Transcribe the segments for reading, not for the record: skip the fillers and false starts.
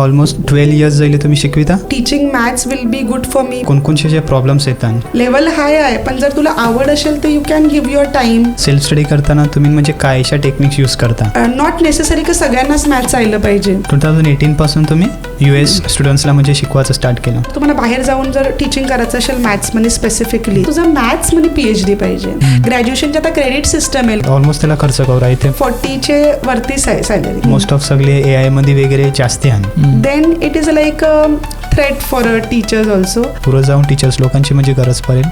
Almost 12 years जायले तुम्ही शिकविता. Teaching maths will be good for me. कोणकोणचे जे प्रॉब्लेम्स येतात? लेवल हाय आहे, पण जर तुला आवड असेल तर you can give your time. Self study करताना तुम्ही म्हणजे काय अशा टेक्निक्स यूज करता? नॉट नेसेसरी की सगळ्यांनाच मॅथ्स आलं पाहिजे. 2018 पासून तुम्ही US स्टुडंट्सला म्हणजे शिकवायचं स्टार्ट केलं. तुम्हाला बाहेर जाऊन जर टीचिंग करायचं असेल मॅथ्समध्ये स्पेसिफिकली, तुझं मॅथ्समध्ये PhD पाहिजे. ग्रॅज्युएशनच्या आता क्रेडिट सिस्टम आहे. ऑलमोस्ट त्याला खर्च करा इथे 40चे वरती सॅलरी. मोस्ट ऑफ सगळे AI मध्ये वगैरे जास्ती आहे. Then it is like threat for teachers also. पुढे जाऊन टीचर्स लोकांची म्हणजे गरज पडेल.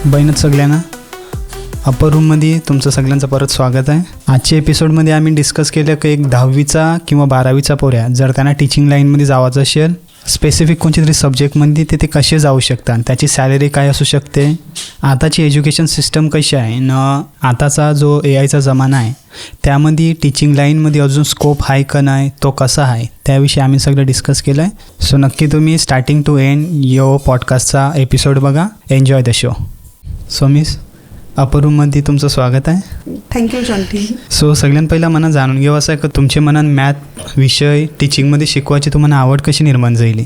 बहिणत सगळ्यांना अप्पर रूममध्ये तुमचं सगळ्यांचं परत स्वागत आहे. आजच्या एपिसोडमध्ये आम्ही डिस्कस केलं की एक 10वीचा किंवा 12वीचा पोऱ्या जर त्यांना टीचिंग लाईनमध्ये जावायचं असेल, स्पेसिफिक कोणत्या तरी सब्जेक्टमध्ये ते कसे जाऊ शकतात, त्याची सॅलरी काय असू शकते, आताची एज्युकेशन सिस्टम कशी आहे न, आताचा जो AIचा जमाना आहे त्यामध्ये टीचिंग लाईनमध्ये अजून स्कोप आहे का नाही, तो कसा आहे, त्याविषयी आम्ही सगळं डिस्कस केलं आहे. सो नक्की तुम्ही स्टार्टिंग टू एंड यो पॉडकास्टचा एपिसोड बघा. Enjoy the show. So miss, upper रूममध्ये तुमचं स्वागत आहे. Thank you Jonty. सो सगळ्यात पहिला मला जाणून घ्यावं असं आहे की तुमच्या मनात मॅथ विषय टीचिंगमध्ये शिकवायची तुम्हाला आवड कशी निर्माण झाली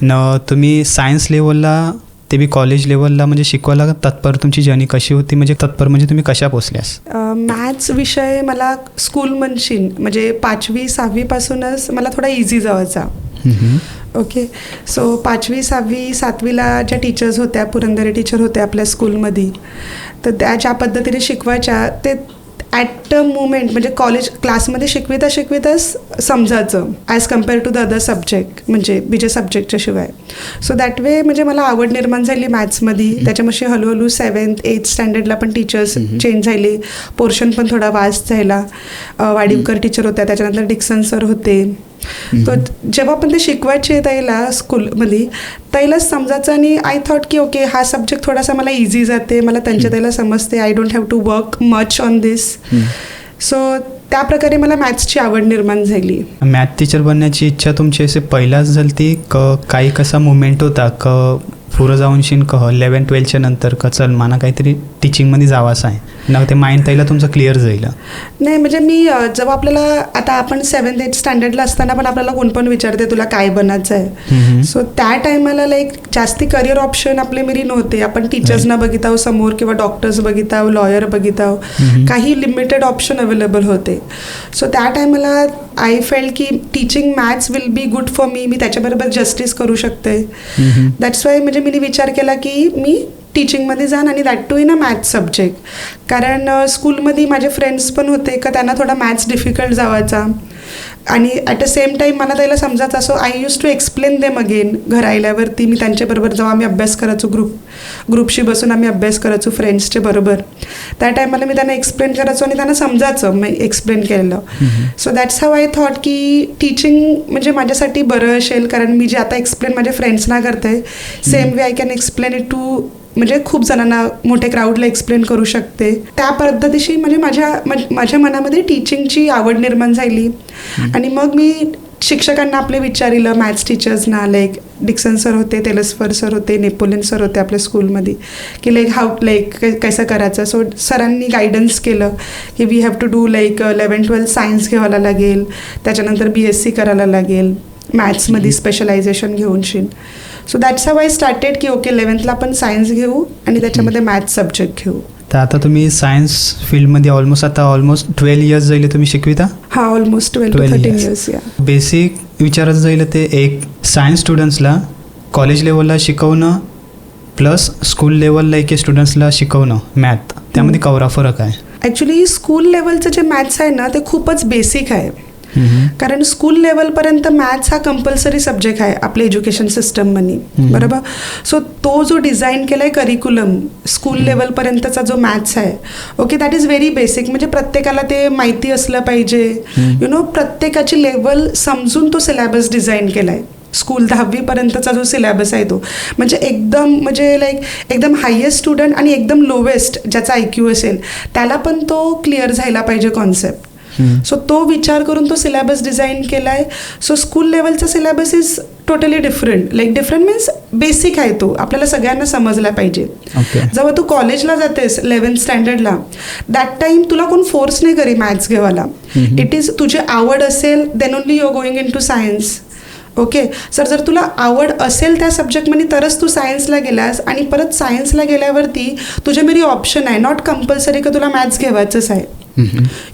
न, तुम्ही सायन्स लेवलला ते बी कॉलेज लेवलला म्हणजे शिकवायला तत्पर तुमची जर्नी कशी होती, म्हणजे तत्पर म्हणजे तुम्ही कशा पोचल्यास? मॅथ्स विषय मला स्कूल म्हणशील म्हणजे 5वी 6वी पासूनच मला थोडा इझी जायचा. ओके. सो 5वी 6वी 7वीला ज्या टीचर्स होत्या, पुरंदरे टीचर होत्या आपल्या स्कूलमध्ये, तर त्या ज्या पद्धतीने शिकवायच्या ते ॲट अ मुमेंट म्हणजे कॉलेज क्लासमध्ये शिकविताच समजायचं as compare to the other subject, म्हणजे बीजे सब्जेक्टच्या शिवाय. सो दॅट वे म्हणजे मला आवड निर्माण झाली मॅथ्समध्ये. त्याच्यामध्ये हळूहळू 7th 8th स्टँडर्डला पण टीचर्स चेंज झाले, पोर्शन पण थोडा वास्ट झाला. वाडीवकर टीचर होत्या, त्याच्यानंतर डिक्सन सर होते. तो जेव्हा पण ते शिकवायचे त्याला स्कूलमध्ये त्यालाच समजायचं आणि आय थॉट की ओके हा सब्जेक्ट थोडासा मला इझी जाते, मला त्यांच्या त्याला समजते, I don't have to work much on this. So त्या प्रकारे मला मॅथ्सची आवड निर्माण झाली. मॅथ टीचर बनण्याची इच्छा तुमची असे पहिलाच झाली काही कसा मुवमेंट होता पुढं जाऊन शिन 11th 12thच्या नंतर चल मला काहीतरी टीचिंगमध्ये जावाचं आहे ना, ते माइंड त्याला तुमचं क्लिअर जाईल? नाही म्हणजे मी जेव्हा आपल्याला आता आपण 7th 8th स्टँडर्डला असताना पण आपल्याला कोण पण विचारते तुला काय बनायचं आहे. सो त्या टायमाला लाईक जास्ती करिअर ऑप्शन आपले मेरी नव्हते. आपण टीचर्सना बघित आहो समोर किंवा डॉक्टर्स बघित आहो, लॉयर बघित आहो, काही लिमिटेड ऑप्शन अवेलेबल होते. सो त्या टायमाला आय फेल्ट की teaching maths will be good for मी त्याच्याबरोबर जस्टिस करू शकते. दॅट्स वाय म्हणजे मी विचार केला की मी टीचिंगमध्ये जाण आणि that too in a maths subject. कारण स्कूलमध्ये माझे फ्रेंड्स पण होते का त्यांना थोडा मॅथ्स डिफिकल्ट जावायचा आणि ॲट अ सेम टाईम मला त्याला समजायचं. असो I use to explain them again. घर आल्यावरती मी त्यांच्याबरोबर जेव्हा आम्ही अभ्यास करायचो ग्रुपशी बसून आम्ही अभ्यास करायचो फ्रेंड्सच्या बरोबर, त्या टायमाला मी त्यांना एक्सप्लेन करायचो आणि त्यांना समजायचं मी एक्सप्लेन केलेलं. So that's how I thought की टीचिंग म्हणजे माझ्यासाठी बरं असेल, कारण मी जे आता एक्सप्लेन माझ्या फ्रेंड्सना करते same way I can explain it to म्हणजे खूप जणांना मोठे क्राऊडला एक्सप्लेन करू शकते. त्या पद्धतीशी म्हणजे माझ्या मनामध्ये टीचिंगची आवड निर्माण झाली. आणि मग मी शिक्षकांना आपले विचारिलं, मॅथ्स टीचर्सना लाईक डिक्सन सर होते, तेलस्फर सर होते, नेपोलियन सर होते आपल्या स्कूलमध्ये, की लाईक हाऊ लाईक कसं करायचं. सो सरांनी गायडन्स केलं की we have to do like 11th 12th science घ्यायला लागेल, त्याच्यानंतर BSc करायला लागेल, मॅथ्समध्ये स्पेशलायझेशन घेऊन शिन. So that's how I started की ओके 11thला आपण सायन्स घेऊ आणि त्याच्यामध्ये मॅथ्स सब्जेक्ट घेऊ. तर आता तुम्ही सायन्स फील्डमध्ये ऑलमोस्ट 12 इयर्स जाईल तुम्ही शिकविता? हां, ऑलमोस्ट 12 to 13 years. बेसिक विचारायचं जाईल ते एक सायन्स स्टुडंट्सला कॉलेज लेवलला शिकवणं प्लस स्कूल लेवलला एक स्टुडंट्सला शिकवणं मॅथ, त्यामध्ये कवरा फरक आहे? ॲक्च्युली स्कूल लेवलचं जे मॅथ्स आहे ना ते खूपच बेसिक आहे. कारण स्कूल लेवलपर्यंत मॅथ्स हा कंपल्सरी सब्जेक्ट आहे आपल्या एज्युकेशन सिस्टममध्ये, बरोबर. सो तो जो डिझाईन केला आहे करिक्युलम स्कूल लेवलपर्यंतचा जो मॅथ्स आहे, okay, that is very basic. म्हणजे प्रत्येकाला ते माहिती असलं पाहिजे, यु नो, प्रत्येकाची लेवल समजून तो सिलेबस डिझाईन केला आहे. स्कूल 10वीपर्यंतचा जो सिलेबस आहे तो म्हणजे म्हणजे लाईक एकदम हायेस्ट स्टुडंट आणि एकदम लोवेस्ट ज्याचा IQ असेल त्याला पण तो क्लिअर झाला पाहिजे कॉन्सेप्ट. सो तो विचार करून तो सिलेबस डिझाईन केला आहे. सो स्कूल लेवलचा syllabus is totally different. Like different means basic आहे तो, आपल्याला सगळ्यांना समजला पाहिजे. जेव्हा तू कॉलेजला जातेस 11th स्टँडर्डला, दॅट टाइम तुला कोण फोर्स नाही करी मॅथ्स घेवायला. इट इज तुझी आवड असेल then only you are going in to science. Okay sir, जर तुला आवड असेल त्या सब्जेक्टमध्ये तरच तू सायन्सला गेलास, आणि परत सायन्सला गेल्यावरती तुझ्या मेरी ऑप्शन आहे, नॉट कंपल्सरी का तुला मॅथ्स घेवायचंच आहे.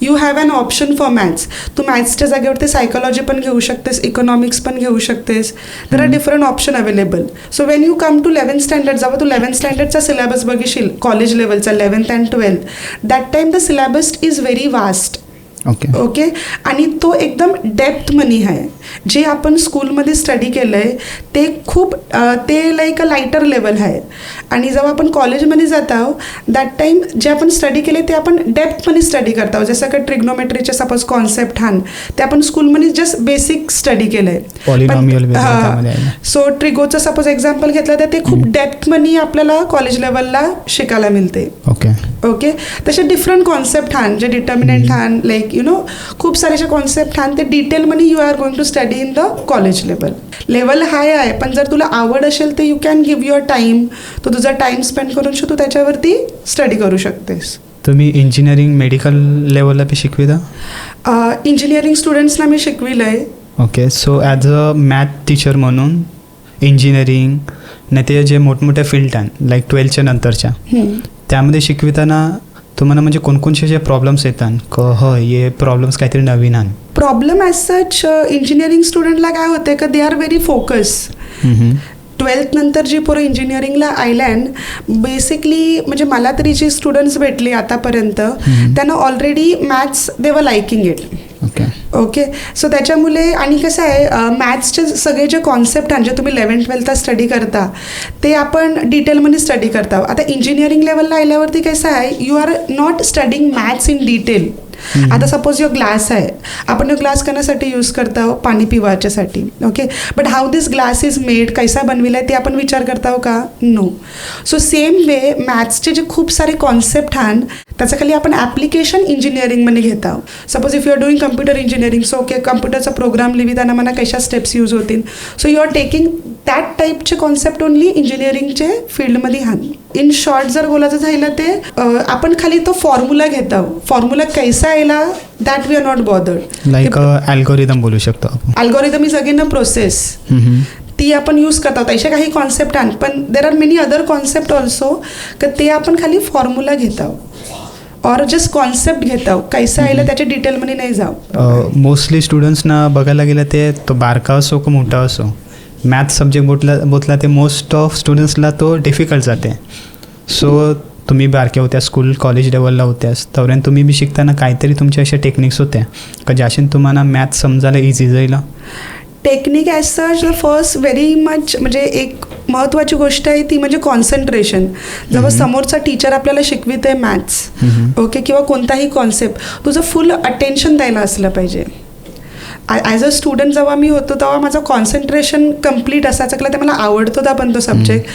You have an option for maths. तू मॅथ्सच्या जागेवरती सायकोलॉजी पण घेऊ शकतेस, इकॉनॉमिक्स पण घेऊ शकतेस. There are different option available. So when you come to 11th standard, जेव्हा तू 11th स्टँडर्डचा सिलेबस बघशील कॉलेज लेवलचा 11th and 12th, that time the syllabus is very vast. Okay आणि तो एकदम डेप्थ मनी आहे. जे आपण स्कूलमध्ये स्टडी केलं आहे ते खूप ते लाईक अ लाईटर लेवल आहे. आणि जेव्हा आपण कॉलेजमध्ये जात आहोत दॅट टाईम जे आपण स्टडी केले ते आपण डेप्थमध्ये स्टडी करत आहोत. जसं का ट्रिग्नोमेट्रीचे सपोज कॉन्सेप्ट हान ते आपण स्कूलमध्ये जस्ट बेसिक स्टडी केलं आहे. सो ट्रिगोचं सपोज एक्झाम्पल घेतलं तर ते खूप डेप्थमध्ये आपल्याला कॉलेज लेवलला शिकायला मिळते. ओके तसे डिफरंट कॉन्सेप्ट हान, जे डिटर्मिनंट हान, लाईक यू नो खूप सारे असे कॉन्सेप्ट हान, ते डिटेलमध्ये you are going to study in the college level high आहे. पण जर तुला आवड असेल तर you can give your time, तो तुझा टाईम स्पेंड करून तू त्याच्यावरती स्टडी करू शकतेस. तुम्ही इंजिनिअरिंग मेडिकल लेवलला बी शिकविता? इंजिनिअरिंग स्टुडंट्सना मी शिकविलं आहे. Okay, so as a math teacher म्हणून इंजिनिअरिंग नाही ते जे मोठमोठ्या फील्ड आहेत लाईक 12th नंतरच्या, त्यामध्ये शिकविताना तुम्हाला म्हणजे कोणकोणते जे प्रॉब्लेम्स येतात हे प्रॉब्लेम्स काहीतरी नवीन आहे? प्रॉब्लेम ॲज सच इंजिनिअरिंग स्टुडंटला काय होते का दे आर व्हेरी फोकस. 12th नंतर जी पोरं इंजिनिअरिंगला आयल्यान बेसिकली म्हणजे मला तरी जे स्टुडंट्स भेटले आतापर्यंत त्यांना ऑलरेडी मॅथ्स दे वर लाइकिंग इट. ओके सो त्याच्यामुळे आणि कसं आहे मॅथ्सचे सगळे जे कॉन्सेप्ट आहेत जे तुम्ही 11th 12th स्टडी करता ते आपण डिटेलमध्ये स्टडी करता. आता इंजिनिअरिंग लेवलला आल्यावरती कसं आहे you are not studying maths in detail. आता सपोज यो ग्लास आहे, आपण यो ग्लास करण्यासाठी यूज करता पाणी पिवायच्यासाठी. Okay but how this glass is made, कैसा बनविला आहे ते आपण विचार करता का? नो. सो सेम वे मॅथ्सचे जे खूप सारे कॉन्सेप्ट आहेत त्याच्या खाली आपण ॲप्लिकेशन इंजिनिअरिंगमध्ये घेता. Suppose if you are doing computer engineering, so okay कम्प्युटरचा प्रोग्राम लिहिताना मला कशा स्टेप्स यूज होतील. So you are taking that टाईपचे कॉन्सेप्ट ओनली इंजिनिअरिंगचे फील्डमध्ये हान. इन शॉर्ट जर बोलायचं झालं ते आपण खाली तो फॉर्म्युला घेता, फॉर्म्युला कैसा आला that we are not bothered. Like algorithm बोलू शकतो. Algorithm is again a process, ती आपण यूज करतात. असे काही कॉन्सेप्ट आहेत पण there are many other concept also का ते आपण खाली फॉर्म्युला घेता और जस्ट कॉन्सेप्ट घेता, कैसा आलं त्याच्या डिटेलमध्ये नाही जाऊ. मोस्टली स्टुडंट्सना बघायला गेलं ते तो बारका असो का मोठा असो, मॅथ सब्जेक्ट बोतला ते मोस्ट ऑफ स्टुडंट्सला तो डिफिकल्ट जाते. सो तुम्ही बारक्या होत्या, स्कूल कॉलेज लेवलला होत्यास, तोपर्यंत तुम्ही बी शिकताना काहीतरी तुमच्या अशा टेक्निक्स होत्या का ज्याशीन तुम्हाला मॅथ समजायला इझी जाईल? Technique as such the first very much म्हणजे एक महत्त्वाची गोष्ट आहे ती म्हणजे कॉन्सन्ट्रेशन. जेव्हा समोरचा टीचर आपल्याला शिकवित आहे मॅथ्स ओके किंवा कोणताही कॉन्सेप्ट, तुझं फुल अटेन्शन द्यायला असलं पाहिजे. ॲज अ स्टुडंट जेव्हा मी होतो तेव्हा माझं कॉन्सन्ट्रेशन कम्प्लीट असायचं का ते मला आवडत होता पण तो सब्जेक्ट,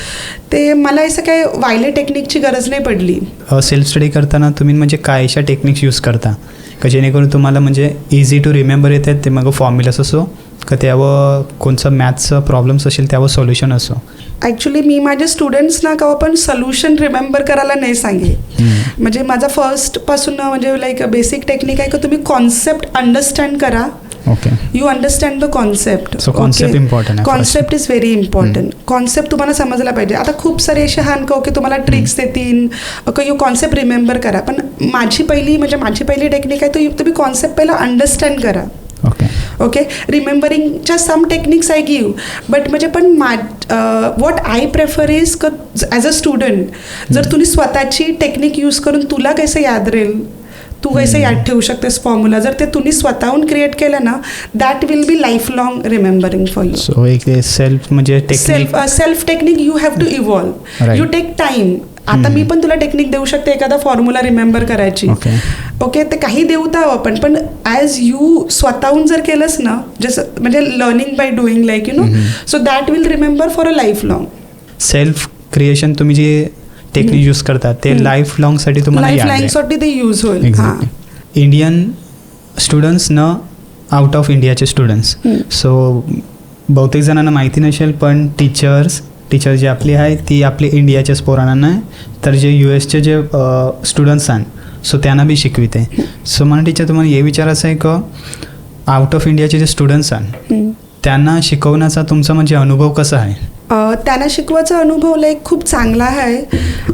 ते मला असं काय वायले टेक्निकची गरज नाही पडली. सेल्फ स्टडी करताना तुम्ही म्हणजे काय अशा टेक्निक्स यूज करता का जेणेकरून तुम्हाला म्हणजे इझी टू रिमेंबर येतात? ते मग फॉर्म्युलास असो का त्यावर कोणचं मॅथ्सचं प्रॉब्लेम्स असेल त्यावर सोल्युशन असो? ॲक्च्युली मी माझ्या स्टुडंट्सना का पण सोल्युशन रिमेंबर करायला नाही सांगे. म्हणजे माझा फर्स्टपासून म्हणजे लाईक बेसिक टेक्निक आहे की तुम्ही कॉन्सेप्ट अंडरस्टँड करा. Okay, you understand the concept. So concept important आहे. Concept is very important. Concept तुम्हाला समजला पाहिजे. आता खूप सारे असे हान का ओके तुम्हाला ट्रिक्स देतील ओके यू कॉन्सेप्ट रिमेंबर करा, पण माझी पहिली टेक्निक आहे तुम्ही कॉन्सेप्ट पहिला अंडरस्टँड करा. ओके रिमेंबरिंगच्या some techniques I give but म्हणजे पण वॉट आय प्रेफर इज क ॲज अ स्टुडंट जर तुम्ही स्वतःची टेक्निक यूज करून तुला कसं याद राहील, तू कसं याद ठेवू शकतेस फॉर्म्युला, जर ते तुम्ही स्वतःहून क्रिएट केलं ना that will be life long remembering for you. So एक सेल्फ म्हणजे self technique you have to evolve, you take time. आता मी पण तुला टेक्निक देऊ शकते एखादा फॉर्म्युला रिमेंबर करायची ओके ते काही देऊता आपण, पण ॲज यू स्वतःहून जर केलंस ना जसं म्हणजे learning by doing like you no so that will remember for a life long. Self creation तुम्ही जे टेक्निक यूज करतात ते लाईफ लॉंगसाठी तुम्हाला लाईफ लॉंगसाठी ते यूज होईल. इंडियन स्टुडंट्स न आउट ऑफ इंडियाचे स्टुडंट्स. सो बहुतेक जणांना माहिती नसेल, पण टीचर जी आपली आहे ती आपली इंडियाच्याच पोरांना नाही, तर जे US चे जे स्टुडंट्स आहेत सो त्यांना बी शिकविते. सो मला टीचर तुम्हाला हे विचारायचं आहे का, आउट ऑफ इंडियाचे जे स्टुडंट्स आहेत त्यांना शिकवण्याचा तुमचा म्हणजे अनुभव कसा आहे? त्यांना शिकवायचा अनुभव खूप चांगला आहे.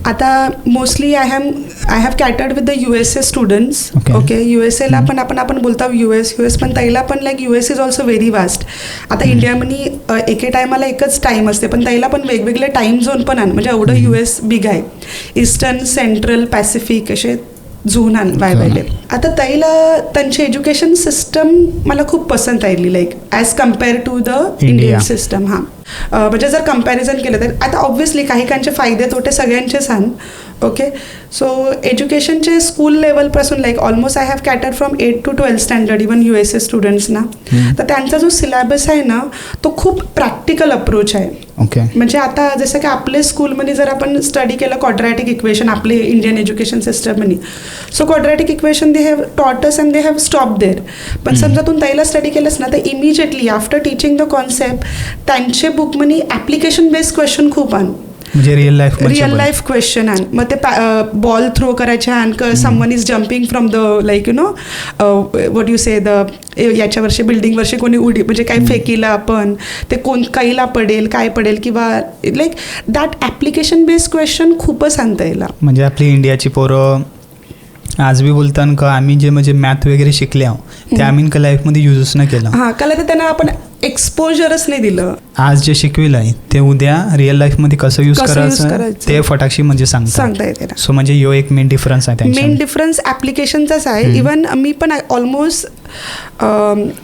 आता mostly I have catered with the USA students. Okay, USAला पण आपण बोलतो US पण त्याला पण US is also very vast. आता इंडियामध्ये एके टायमाला एकच टाईम असते, पण त्याला पण वेगवेगळे टाईम झोन पण आहे. म्हणजे एवढं US बिग आहे. ईस्टर्न, सेंट्रल, पॅसिफिक असे झोन वायले. आता त्यांची एज्युकेशन सिस्टम मला खूप पसंत आली, as compare to the Indian system. म्हणजे जर कम्पॅरिझन केलं तर आता ऑब्व्हियसली काही फायदे तोटे सगळ्यांचेच आहेत. ओके, सो एज्युकेशनचे स्कूल लेवलपासून almost I have cater from 8 to 12 standard even USA स्टुडंट्सना. तर त्यांचा जो सिलेबस आहे ना तो खूप प्रॅक्टिकल अप्रोच आहे. ओके, म्हणजे आता जसं की आपले स्कूलमध्ये जर आपण स्टडी केलं क्वाड्रॅटिक इक्वेशन आपले इंडियन एज्युकेशन सिस्टममध्ये, so quadratic equation they have taught us and they have stop there. पण समजा तू त्याला स्टडी केलंस ना तर immediately after teaching the concept त्यांचे बुकमध्ये ॲप्लिकेशन बेस्ड क्वेश्चन खूप आण, म्हणजे रिअल लाईफ क्वेश्चन आहे. मग ते बॉल थ्रो करायचे आहे, someone is jumping from the what you say the याच्या वर्षी बिल्डिंग वर्षी कोणी उडी म्हणजे काय फेकीला आपण ते काहीला पडेल काय पडेल किंवा दॅट ॲप्लिकेशन बेस्ड क्वेश्चन खूपच आणता येईल. म्हणजे आपली इंडियाची पोरं आज बी बोलताना का आम्ही जे म्हणजे मॅथ वगैरे शिकले आहोत ते आम्ही लाईफमध्ये युजच नाही केलं. हां, का तर त्यांना आपण एक्सपोजरच नाही दिलं. आज जे शिकविलं आहे ते उद्या रिअल लाईफमध्ये कसं यूज करायचं ते फटाक्षी म्हणजे सांगता येते. सो म्हणजे यो एक मेन डिफरन्स आहे. मेन डिफरन्स ॲप्लिकेशनचाच आहे. इवन मी पण ऑलमोस्ट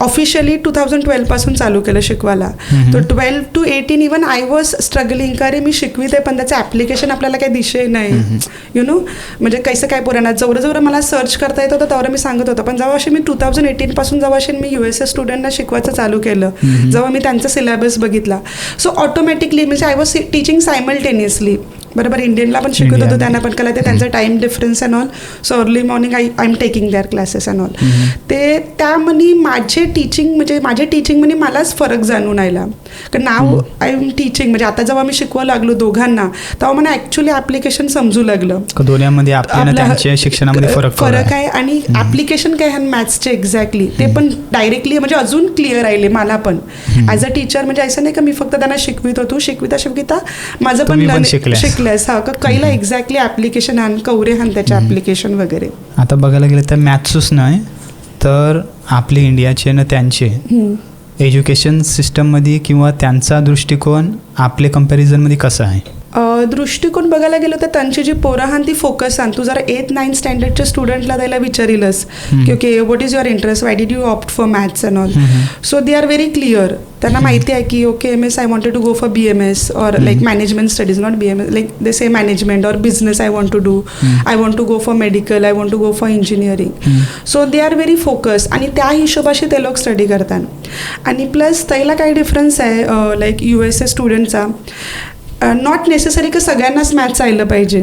ऑफिशियली 2012 पासून चालू केलं शिकवायला. तर 12 to 18 even I was struggling, का रे मी शिकविते पण त्याचं ॲप्लिकेशन आपल्याला काही दिशे नाही. म्हणजे कसं काय पोरांना जवळ मला सर्च करता येत होतं तेव्हा मी सांगत होतं. पण जेव्हा मी 2018 पासून जेव्हा मी USA स्टुडंटना शिकवायचं चालू केलं, जेव्हा मी त्यांचा सिलेबस बघितला, सो ऑटोमॅटिकली म्हणजे आय वॉज टीचिंग सायमल्टेनियसली. बरोबर, इंडियनला पण शिकवत होतो, त्यांना पण कळलं ते त्यांचा time difference and all. So early morning I am taking their classes and all. ते त्यामध्ये माझे टीचिंगमध्ये मलाच फरक जाणून आला. कारण नाव आय एम टीचिंग म्हणजे आता जेव्हा मी शिकवायला लागलो दोघांना तेव्हा मला ॲक्च्युली ॲप्लिकेशन समजू लागलं. दोन्हीमध्ये शिक्षणामध्ये फरक आहे आणि ॲप्लिकेशन काय आहे मॅथ्सचे एक्झॅक्टली ते पण डायरेक्टली म्हणजे अजून क्लिअर राहिले मला पण ॲज अ टीचर. म्हणजे असं नाही का मी फक्त त्यांना शिकवित होतो, शिकविता माझं पण शिकल्यास हा का काहीला एक्झॅक्टली ॲप्लिकेशन आण कवरे हान त्याच्या ॲप्लिकेशन वगैरे. आता बघायला गेलं तर मॅथ्सच नाही तर आपले इंडियाचे ना त्यांचे एज्युकेशन सिस्टममध्ये किंवा त्यांचा दृष्टिकोन आपले कम्पॅरिझनमध्ये कसा आहे? दृष्टिकोन बघायला गेलो तर त्यांची जी पोरं हान ती फोकस आण. तू जरा 8-9 स्टँडर्डच्या स्टुडंटला त्याला विचारिलस की okay what is your interest, why did you opt for maths and all. So they are very clear. त्यांना माहिती आहे की okay MS I wanted to go for BMS और management studies, not BMS they say management और business I want to do, I want to go for medical, I want to go for engineering. So they are very focus आणि त्या हिशोबाशी ते लोक study करतात. आणि plus त्याला काय difference आहे USA स्टुडंटचा, नॉट नेसेसरी की सगळ्यांनाच मॅथ्स आलं पाहिजे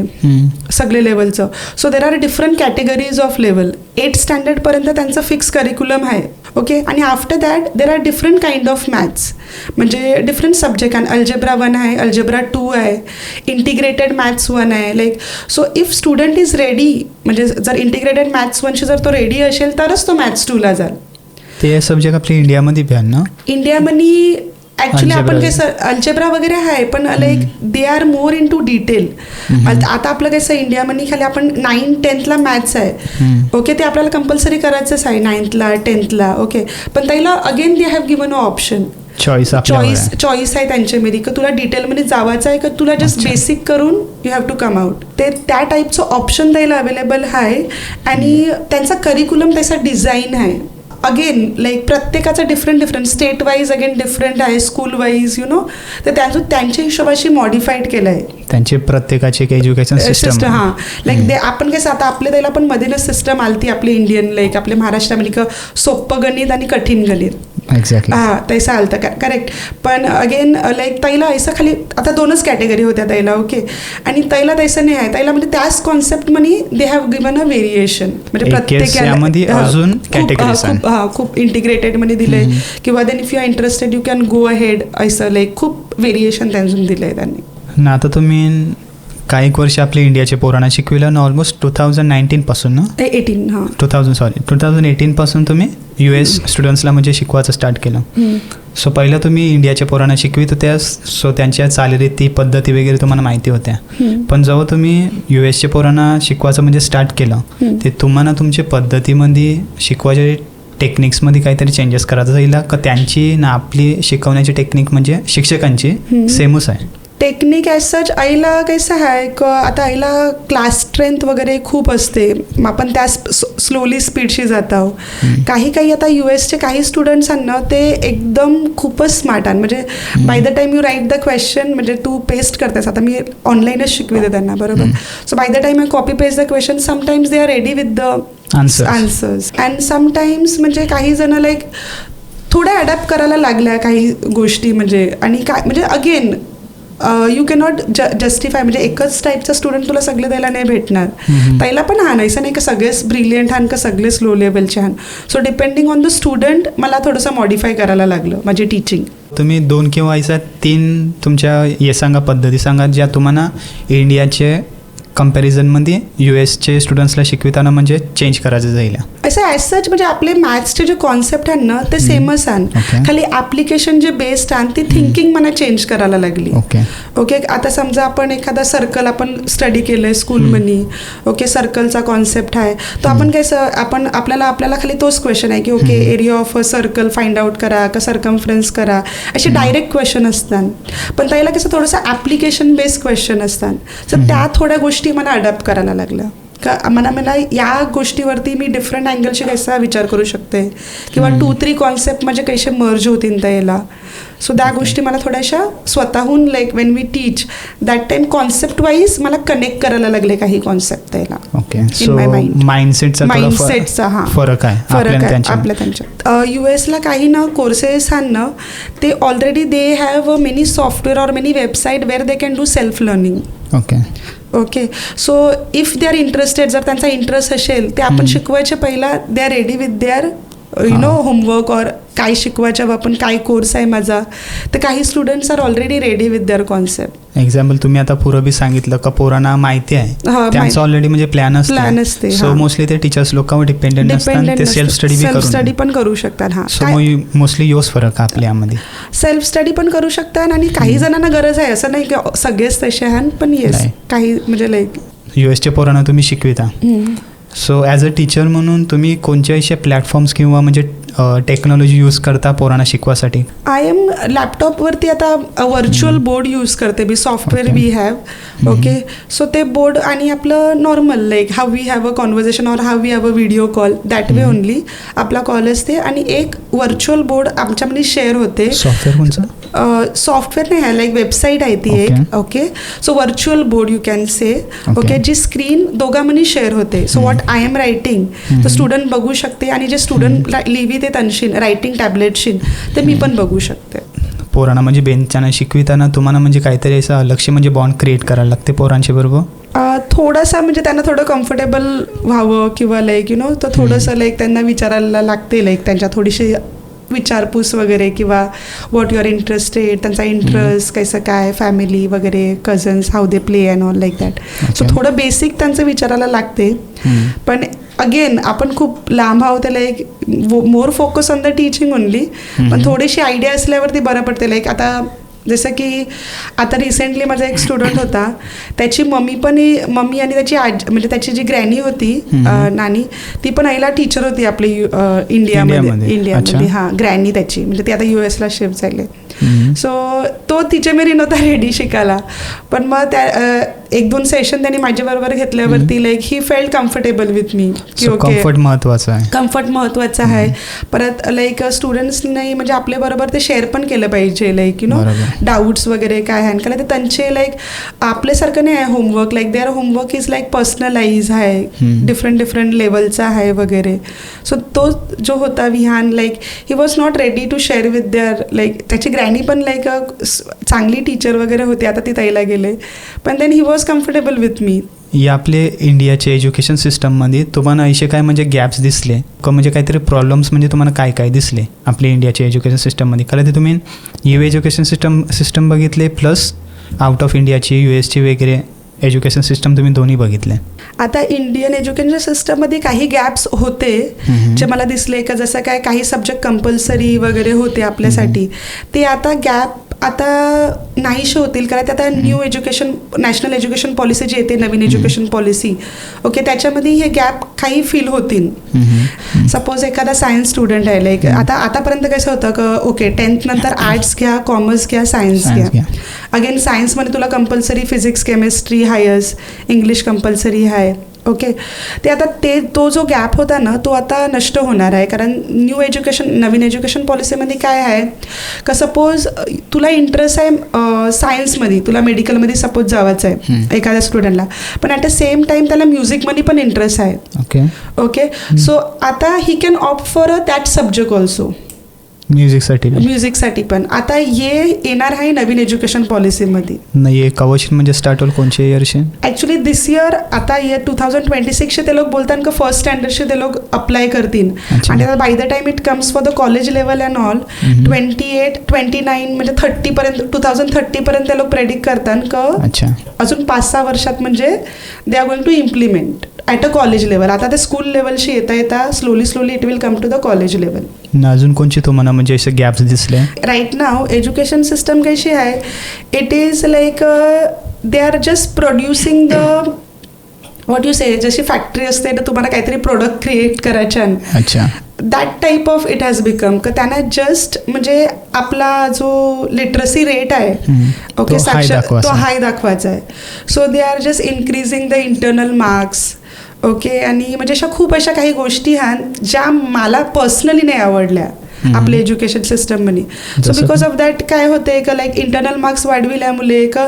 सगळे लेवलचं. So there are different categories of level. 8 स्टँडर्डपर्यंत त्यांचं फिक्स करिक्युलम आहे. ओके, आणि after that there are different kind of maths म्हणजे डिफरंट सब्जेक्ट आहे. अल्जेब्रा 1 आहे, अल्जेब्रा 2 आहे, इंटिग्रेटेड मॅथ्स 1 आहे. So if student is ready म्हणजे जर इंटिग्रेटेड मॅथ्स 1शी जर तो रेडी असेल तरच तो मॅथ्स 2ला जाईल. ते सब्जेक्ट आपल्या इंडियामध्ये पण ना, इंडियामध्ये ॲक्च्युली आपण काय अल्जेब्रा वगैरे आहे पण they are more in to detail. आता आपलं कसं इंडियामध्ये खाली आपण 9-10ला मॅथ्स आहे. ओके, ते आपल्याला कंपल्सरी करायचंच आहे 9thला 10thला. ओके, पण त्याला again they have given a option, choice आहे त्यांच्यामध्ये की तुला डिटेलमध्ये जावायचं आहे का तुला जस्ट बेसिक करून you have to come out. ते त्या टाईपचं ऑप्शन द्यायला अवेलेबल आहे. आणि त्यांचा करिक्युलम त्याचा डिझाईन आहे. अगेन प्रत्येकाचा different state wise again different आहे, स्कूल वाईज तर त्यांच्या हिशोबाशी मॉडिफाईड केलं आहे त्यांचे प्रत्येकाचे एज्युकेशन सिस्टम. हां, आपण कसं आता आपले त्याला पण मधील सिस्टम आलती आपली इंडियन आपल्या महाराष्ट्रामध्ये सोपं गणित आणि कठीण गणित. एक्झॅक्टली. हां तैसा आलता करेक्ट. पण अगेन लाईक ताईला ऐसा खाली आता 2च कॅटेगरी होत्या ताईला. ओके. आणि ताईला तैसं नाही आहे. ताईला म्हणजे त्याच कॉन्सेप्ट मध्ये they have given a variation, म्हणजे प्रत्येकाला खूप इंटिग्रेटेड मध्ये दिलंय किंवा then if you are interested you can go ahead असं लाईक खूप व्हेरिएशन त्यांनी दिलंय त्यांनी. ना आता तुम्ही काही एक वर्ष आपल्या इंडियाचे पोरांना शिकविलं ना, ऑलमोस्ट 2019 पासून ना 18 हां 2018 पासून तुम्ही US स्टुडंट्सला म्हणजे शिकवायचं स्टार्ट केलं. सो पहिलं तुम्ही इंडियाच्या पोरांना शिकवित होत्या, सो त्यांच्या चालीरीती पद्धती वगैरे तुम्हाला माहिती होत्या. पण जेव्हा तुम्ही USच्या पोरांना शिकवायचं म्हणजे स्टार्ट केलं, ते तुम्हाला तुमच्या पद्धतीमध्ये शिकवायच्या टेक्निक्समध्ये काहीतरी चेंजेस करायचं जाईल का त्यांची ना आपली शिकवण्याची टेक्निक म्हणजे शिक्षकांची सेमच आहे? टेक्निक ॲज सच आईला कैसा आहे का आता आईला क्लास स्ट्रेंथ वगैरे खूप असते, आपण त्या स्लोली स्पीडशी जात आहो. काही आता USचे काही स्टुडंट्सांना ते एकदम खूपच स्मार्ट आहे, म्हणजे by the time you write the question म्हणजे तू पेस्ट करतेस. आता मी ऑनलाईनच शिकविते त्यांना बरोबर. So by the time I copy paste the question sometimes they are ready with the answers and sometimes म्हणजे काही जण लाईक थोड्या अडॅप्ट करायला लागल्या काही गोष्टी म्हणजे. आणि काय म्हणजे अगेन यू कॅनॉट जस्टिफाय म्हणजे एकच टाईपचा स्टुडंट तुला सगळे द्यायला नाही भेटणार. पहिला पण हा असं नाही का सगळेच ब्रिलियंट हान का सगळेच लो लेवलचे हान. So depending on the student मला थोडंसं मॉडिफाय करायला लागलं माझी टीचिंग. तुम्ही 2 किंवा 3 तुमच्या हे सांगा पद्धती सांगा ज्या तुम्हाला इंडियाचे कम्पॅरिझनमध्ये USचे स्टुडंट्सला शिकविताना म्हणजे चेंज करायचं जाईल. असं ॲज सच म्हणजे आपले मॅथ्सचे जे कॉन्सेप्ट आहेत ना ते सेमच आहे, खाली ॲप्लिकेशन जे बेस्ड आहे ती थिंकिंग मला चेंज करायला लागली. ओके. आता समजा आपण एखादा सर्कल आपण स्टडी केलं आहे स्कूलमध्ये. ओके. सर्कलचा कॉन्सेप्ट आहे तो आपण काय आपल्याला खाली तोच क्वेश्चन आहे की okay area of a circle find out करा का सर्कमफरन्स करा असे डायरेक्ट क्वेश्चन असतात. पण त्याला कसं थोडंसं ॲप्लिकेशन बेस्ड क्वेश्चन असतात. तर त्या थोड्या गोष्टी मला अडॅप्ट करायला लागल्या का मला या गोष्टीवरती मी डिफरंट अँगलशी कसा विचार करू शकते किंवा 2-3 कॉन्सेप्ट म्हणजे कसे मर्ज होतील त्याला. सो त्या गोष्टी मला थोड्याशा स्वतःहून like when we teach that time concept wise मला कनेक्ट करायला लागले काही कॉन्सेप्ट त्याला. ओके. सो माइंडसेटचा फरक आहे आपल्या त्यांच्यात. USला काही ना कोर्सेस ना ते already they have many software or many website where they can do self learning. Okay. So if they are interested जर त्यांचा इंटरेस्ट असेल ते आपण शिकवायचे पहिला they are ready with there homework और काय शिकवायच्या आपण काय कोर्स आहे माझा. तर काही students are already ready with their concept. Example तुम्ही आता पूर्वी सांगितलं का पोरांना माहिती आहे त्यांचं ऑलरेडी म्हणजे प्लॅन असते. सो मोस्टली ते टीचर्स लोकांवर डिपेंडेंट असतात, ते सेल्फ स्टडी पण करू शकतात. हां सो मोस्टली योच फरक आपल्यामध्ये सेल्फ स्टडी पण करू शकतात. आणि काही जणांना गरज आहे असं नाही की सगळेच तसे आहेत पण येस काही म्हणजे लाईक USच्या पोरांना तुम्ही शिकविता. सो ॲज अ टीचर म्हणून तुम्ही कोणत्या अशा प्लॅटफॉर्म्स किंवा म्हणजे टेक्नॉलॉजी यूज करता पोरांना शिकवासाठी? आय एम लॅपटॉपवरती आता व्हर्च्युअल बोर्ड यूज करते मी. Software we have. Okay. So ते बोर्ड आणि आपलं normal like how we have a conversation or how we have a video call that way only आपला कॉल असते. आणि एक व्हर्च्युअल बोर्ड आमच्यामध्ये शेअर होते. सॉफ्टवेअर कोणचं? सॉफ्टवेअर नाही आहे लाईक वेबसाईट आहे ती एक. Okay. So virtual board you can say. Okay. जी स्क्रीन दोघांमध्ये शेअर होते. So what I am writing तर स्टुडंट बघू शकते आणि जे स्टुडंट लिहिते त्यांशीन रायटिंग टॅबलेटशीन ते मी पण बघू शकते. पोरांना म्हणजे बेंचानं शिकविताना तुम्हाला म्हणजे काहीतरी असं लक्ष म्हणजे बॉन्ड क्रिएट करायला लागते पोरांच्या बरोबर? थोडासा म्हणजे त्यांना थोडं कम्फर्टेबल व्हावं किंवा लाईक तर थोडंसं लाईक त्यांना विचारायला लागते लाईक त्यांच्या थोडीशी विचारपूस वगैरे किंवा व्हॉट यू आर इंटरेस्टेड त्यांचा इंटरेस्ट कसं काय फॅमिली वगैरे cousins how they play and all like that. So थोडं बेसिक त्यांचं विचारायला लागते. पण अगेन आपण खूप लांब आहोत त्याला एक more focus on the teaching only. पण थोडीशी आयडिया असल्यावरती बरं पडते. लाईक आता जसं की आता रिसेंटली माझा एक स्टुडंट होता त्याची मम्मी आणि त्याची म्हणजे त्याची जी ग्रॅनी होती नानी ती पण आईला टीचर होती आपली इंडियामध्ये. हां ग्रॅनी त्याची म्हणजे ती आता USला शिफ्ट झाली. सो तो तिचे मेरी नव्हता रेडी शिकायला. पण मग त्या 1-2 सेशन त्यांनी माझ्याबरोबर घेतल्यावरती like he felt comfortable with me की ओके कम्फर्ट महत्वाचं आहे. कम्फर्ट महत्वाचं आहे. परत लाईक स्टुडंट्सनी म्हणजे आपल्या बरोबर ते शेअर पण केलं पाहिजे लाईक डाऊट्स वगैरे काय आहे कारण ते त्यांचे लाईक आपल्यासारखं नाही आहे homework like their homework is like personalise आहे डिफरंट लेवलचा आहे वगैरे. सो तो जो होता Vihan like he was not ready to share with their like त्याची ग्रॅनी पण लाईक चांगली टीचर वगैरे होती आता ती ताईला गेले पण then he was comfortable with me. या आपले इंडियाच्या एज्युकेशन सिस्टममध्ये तुम्हाला असे काय म्हणजे गॅप्स दिसले का म्हणजे काहीतरी प्रॉब्लेम्स म्हणजे तुम्हाला काय काय दिसले आपल्या इंडियाच्या एज्युकेशन सिस्टममध्ये कारण ते तुम्ही एज्युकेशन सिस्टम बघितले प्लस आउट ऑफ इंडियाची US ची वगैरे एज्युकेशन सिस्टम तुम्ही दोन्ही बघितले. आता इंडियन एज्युकेशन सिस्टममध्ये काही गॅप्स होते जे मला दिसले का जसं काय काही सब्जेक्ट कंपल्सरी वगैरे होते आपल्यासाठी ते आता गॅप आता नाहीशी होतील कारण आता new education national education policy जी येते नवीन एज्युकेशन पॉलिसी ओके त्याच्यामध्ये हे गॅप काही फील होतील. सपोज एखादा सायन्स स्टुडंट आहे लाईक आतापर्यंत कसं होतं का ओके 10th नंतर आर्ट्स घ्या कॉमर्स घ्या सायन्स घ्या अगेन सायन्समध्ये तुला कंपल्सरी फिजिक्स केमिस्ट्री हायस इंग्लिश कंपल्सरी आहे ओके ते आता तो जो गॅप होता ना तो आता नष्ट होणार आहे कारण नवीन एज्युकेशन पॉलिसीमध्ये काय आहे का सपोज तुला इंटरेस्ट आहे सायन्समध्ये तुला मेडिकलमध्ये सपोज जावायचं आहे एखाद्या स्टुडंटला पण ॲट द सेम टाईम त्याला म्युझिकमध्ये पण इंटरेस्ट आहे ओके सो आता he can opt for that subject also म्युझिकसाठी पण आता येणार आहे नवीन एज्युकेशन पॉलिसीमध्ये नाही कवच म्हणजे स्टार्ट होईल कोणत्या इयरशी ॲक्च्युली दिस इयर आता 2026 ते लोक बोलतात का फर्स्ट स्टँडर्डचे ते लोक अप्लाय करतील आणि आता by the time it comes for the college level and all 28, 29 म्हणजे 30 पर्यंत 2030 पर्यंत ते लोक प्रेडिक्ट करतात का अजून 5-6 वर्षात म्हणजे they are going to implement at a college level. आता ते स्कूल लेवलशी येता slowly it will come to the college level. अजून कोणची तुम्हाला म्हणजे असे गॅप्स दिसले राईट नाव एज्युकेशन सिस्टम कशी आहे it is like they are just producing the what you say जशी फॅक्टरी असते तर तुम्हाला काहीतरी प्रोडक्ट क्रिएट करायच्या that type of it has become का त्यांना जस्ट म्हणजे आपला जो लिटरसी रेट आहे ओके तो हाय दाखवायचा आहे. So they are just increasing the internal marks okay आणि म्हणजे खूप अशा काही गोष्टी आहेत ज्या मला पर्सनली नाही आवडल्या आपल्या एज्युकेशन सिस्टममध्ये. सो बिकॉज ऑफ दॅट काय होते का लाईक इंटरनल मार्क्स वाढविल्यामुळे का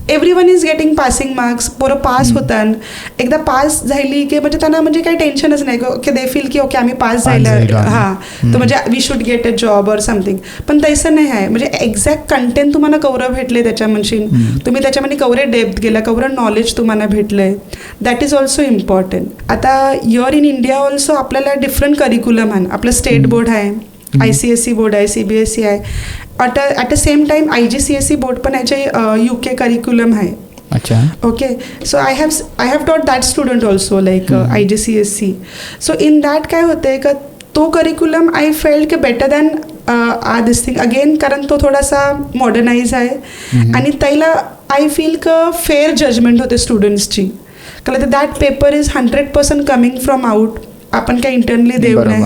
every one is getting passing marks पोरं पास होतात एकदा पास झाली की म्हणजे त्यांना म्हणजे काही टेन्शनच नाही ओके दे फील की ओके आम्ही पास झालं हां तर म्हणजे we should get a job or something पण तसं नाही आहे म्हणजे एक्झॅक्ट कंटेंट तुम्हाला कवरं भेटले त्याच्यामध्ये तुम्ही त्याच्यामध्ये कवरे डेप्थ गेला कवरं नॉलेज तुम्हाला भेटलंय दॅट इज ऑल्सो इम्पॉर्टंट. आता युअर इन इंडिया ऑल्सो आपल्याला डिफरंट करिक्युलम आहे आपलं स्टेट बोर्ड आहे ICSE बोर्ड आहे CBSE आहे at the same time IGCSE board पण याचे UK करिक्युलम आहे ओके. सो आय हॅव टॉट that student also like IGCSE. So in that काय होते का तो करिक्युलम आय फेल्ट की बेटर दॅन दिस थिंग अगेन कारण तो थोडासा मॉडर्नाइज आहे आणि त्याला आय फील का फेअर जजमेंट होते स्टुडंट्सची कारण that paper is 100% coming from out आपण काय इंटरनली देऊ नाही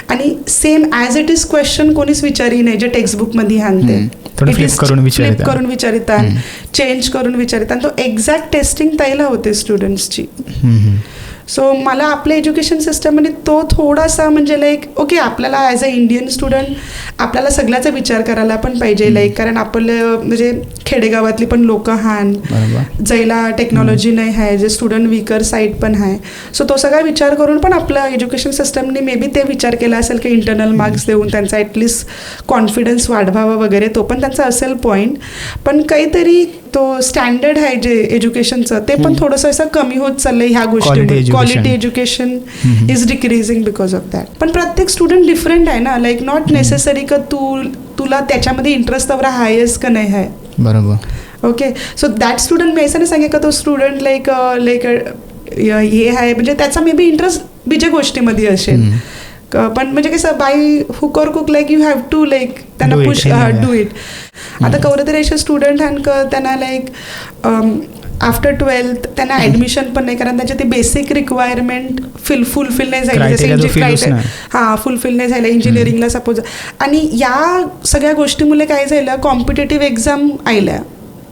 आणि same as it is question कोणीच विचारी नाही जे टेक्स्टबुकमध्ये आणते फ्लिप करून विचारितात चेंज करून विचारितात तो एक्झॅक्ट टेस्टिंग त्याला होते स्टुडंट्सची. सो मला आपल्या एज्युकेशन सिस्टममध्ये तो थोडासा म्हणजे लाईक ओके आपल्याला ॲज अ इंडियन स्टुडंट आपल्याला सगळ्याचा विचार करायला पण पाहिजे लाईक कारण आपलं म्हणजे खेडेगावातली पण लोक हान ज्याला टेक्नॉलॉजी नाही आहे जे स्टुडंट वीकर साईड पण आहे. सो तो सगळा विचार करून पण आपलं एज्युकेशन सिस्टमने मे बी ते विचार केला असेल की इंटरनल मार्क्स देऊन त्यांचा ॲटलिस्ट कॉन्फिडन्स वाढवावा वगैरे तो पण त्यांचा असेल पॉईंट पण काहीतरी तो स्टँडर्ड आहे जे एज्युकेशनचं ते पण थोडंसं असं कमी होत चाललंय ह्या गोष्टी quality education is decreasing because of that. पण प्रत्येक स्टुडंट डिफरंट आहे ना लाईक नॉट नेसेसरी का तुला त्याच्यामध्ये इंटरेस्ट तेवढा हायस्ट का नाही आहे बरोबर ओके. सो दॅट स्टुडंट मी असं नाही सांगे का तो स्टुडंट लाईक हे आहे म्हणजे त्याचा मे बी इंटरेस्ट बिज्या गोष्टीमध्ये असेल पण म्हणजे कसं बाय हुक ऑर कुक like you have to like त्यांना पुश डू इट. आता कवरतरी असे स्टुडंट आहेत त्यांना लाईक आफ्टर 12th त्यांना ॲडमिशन पण नाही कारण त्याचे ते बेसिक रिक्वायरमेंट फुलफिल नाही झाली फुलफिल नाही झालं इंजिनिअरिंगला सपोज आणि या सगळ्या गोष्टीमुळे काय झालं कॉम्पिटेटिव्ह एक्झाम आल्या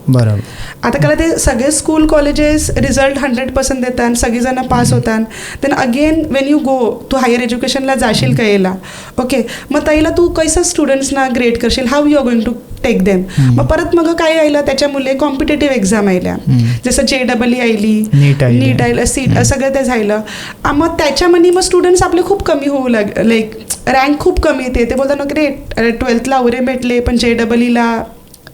बरोबर. आता त्याला ते सगळे स्कूल कॉलेजेस रिझल्ट 100% देतात, सगळीजणं पास होतात. Then again when you go तू हायर एज्युकेशनला जाशील कायला, ओके, मग त्याला तू कसं स्टुडंट्सना ग्रेड करशील, how you are going to take them. मग परत मग काय आयलं त्याच्यामुळे कॉम्पिटेटिव्ह एक्झाम आयल्या, जसं JEE आयली, नीट आयलं, सीट सगळं ते झालं. मग त्याच्यामध्ये मग स्टुडंट्स आपले खूप कमी होऊ लाईक रँक खूप कमी येते. ते बोलतात ना ग्रेट 12th वरे भेटले पण JEEला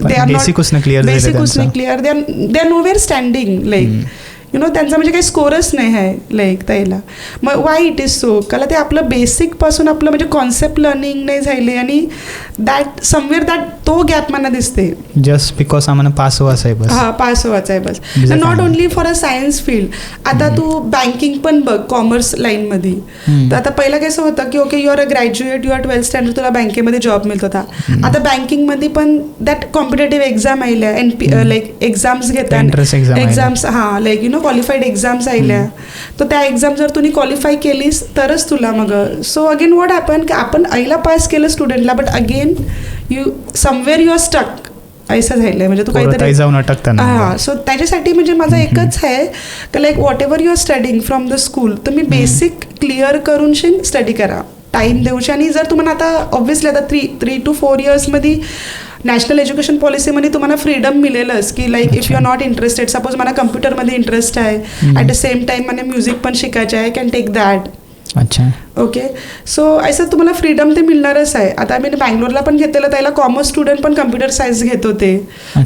they are not basic उसने clear, they are nowhere standing, like you know त्यांचा म्हणजे काही स्कोरच नाही आहे लाईक त्याला. मग वाय इट इज सो, कारण ते आपलं बेसिकपासून आपलं म्हणजे कॉन्सेप्ट लर्निंग नाही झाले आणि दॅट समवेअर दॅट तो गॅप मला दिसते. जस्ट बिकॉज आम्हाला पास व्हायचं आहे बस. हां, पास व्हायचं आहे बस. Not only for a science field. आता तू बँकिंग पण बघ कॉमर्स लाईनमध्ये. तर आता पहिलं कसं होतं की okay you are a graduate, you are 12th standard, तुला बँकेमध्ये जॉब मिळत होता. आता बँकिंगमध्ये पण दॅट कॉम्पिटेटिव्ह एक्झाम आयल्या, लाईक एक्झाम्स घेतात, एक्झाम्स, हां, like you know qualified exams आयल्या. तर त्या एक्झाम जर तुम्ही क्वालिफाय केलीस तरच तुला मग. सो अगेन व्हॉट हॅपन की आपण आईला पास केलं स्टुडंटला, but again you somewhere you are stuck असं झालंय. म्हणजे तू काहीतरी जाऊन अटकताना. हां, सो त्याच्यासाठी म्हणजे माझं एकच आहे की like whatever you are studying from the school, तुम्ही बेसिक क्लिअर करून स्टडी करा, टाईम देऊशी. आणि जर तुम्हाला आता ऑब्व्हियसली आता 3 to 4 yearsमध्ये नॅशनल एज्युकेशन पॉलिसीमध्ये तुम्हाला फ्रीडम मिळेलच की like if you are not interested, suppose मला कम्प्युटरमध्ये इंटरेस्ट आहे, ॲट द सेम टाईम मला म्युझिक पण शिकायचं आहे, कॅन टेक दॅट. अच्छा, ओके. सो असं तुम्हाला फ्रीडम ते मिळणारच आहे. आता आम्ही बँगलोरला पण घेतलेलं, त्याला कॉमर्स स्टुडंट पण कम्प्युटर सायन्स घेत होते.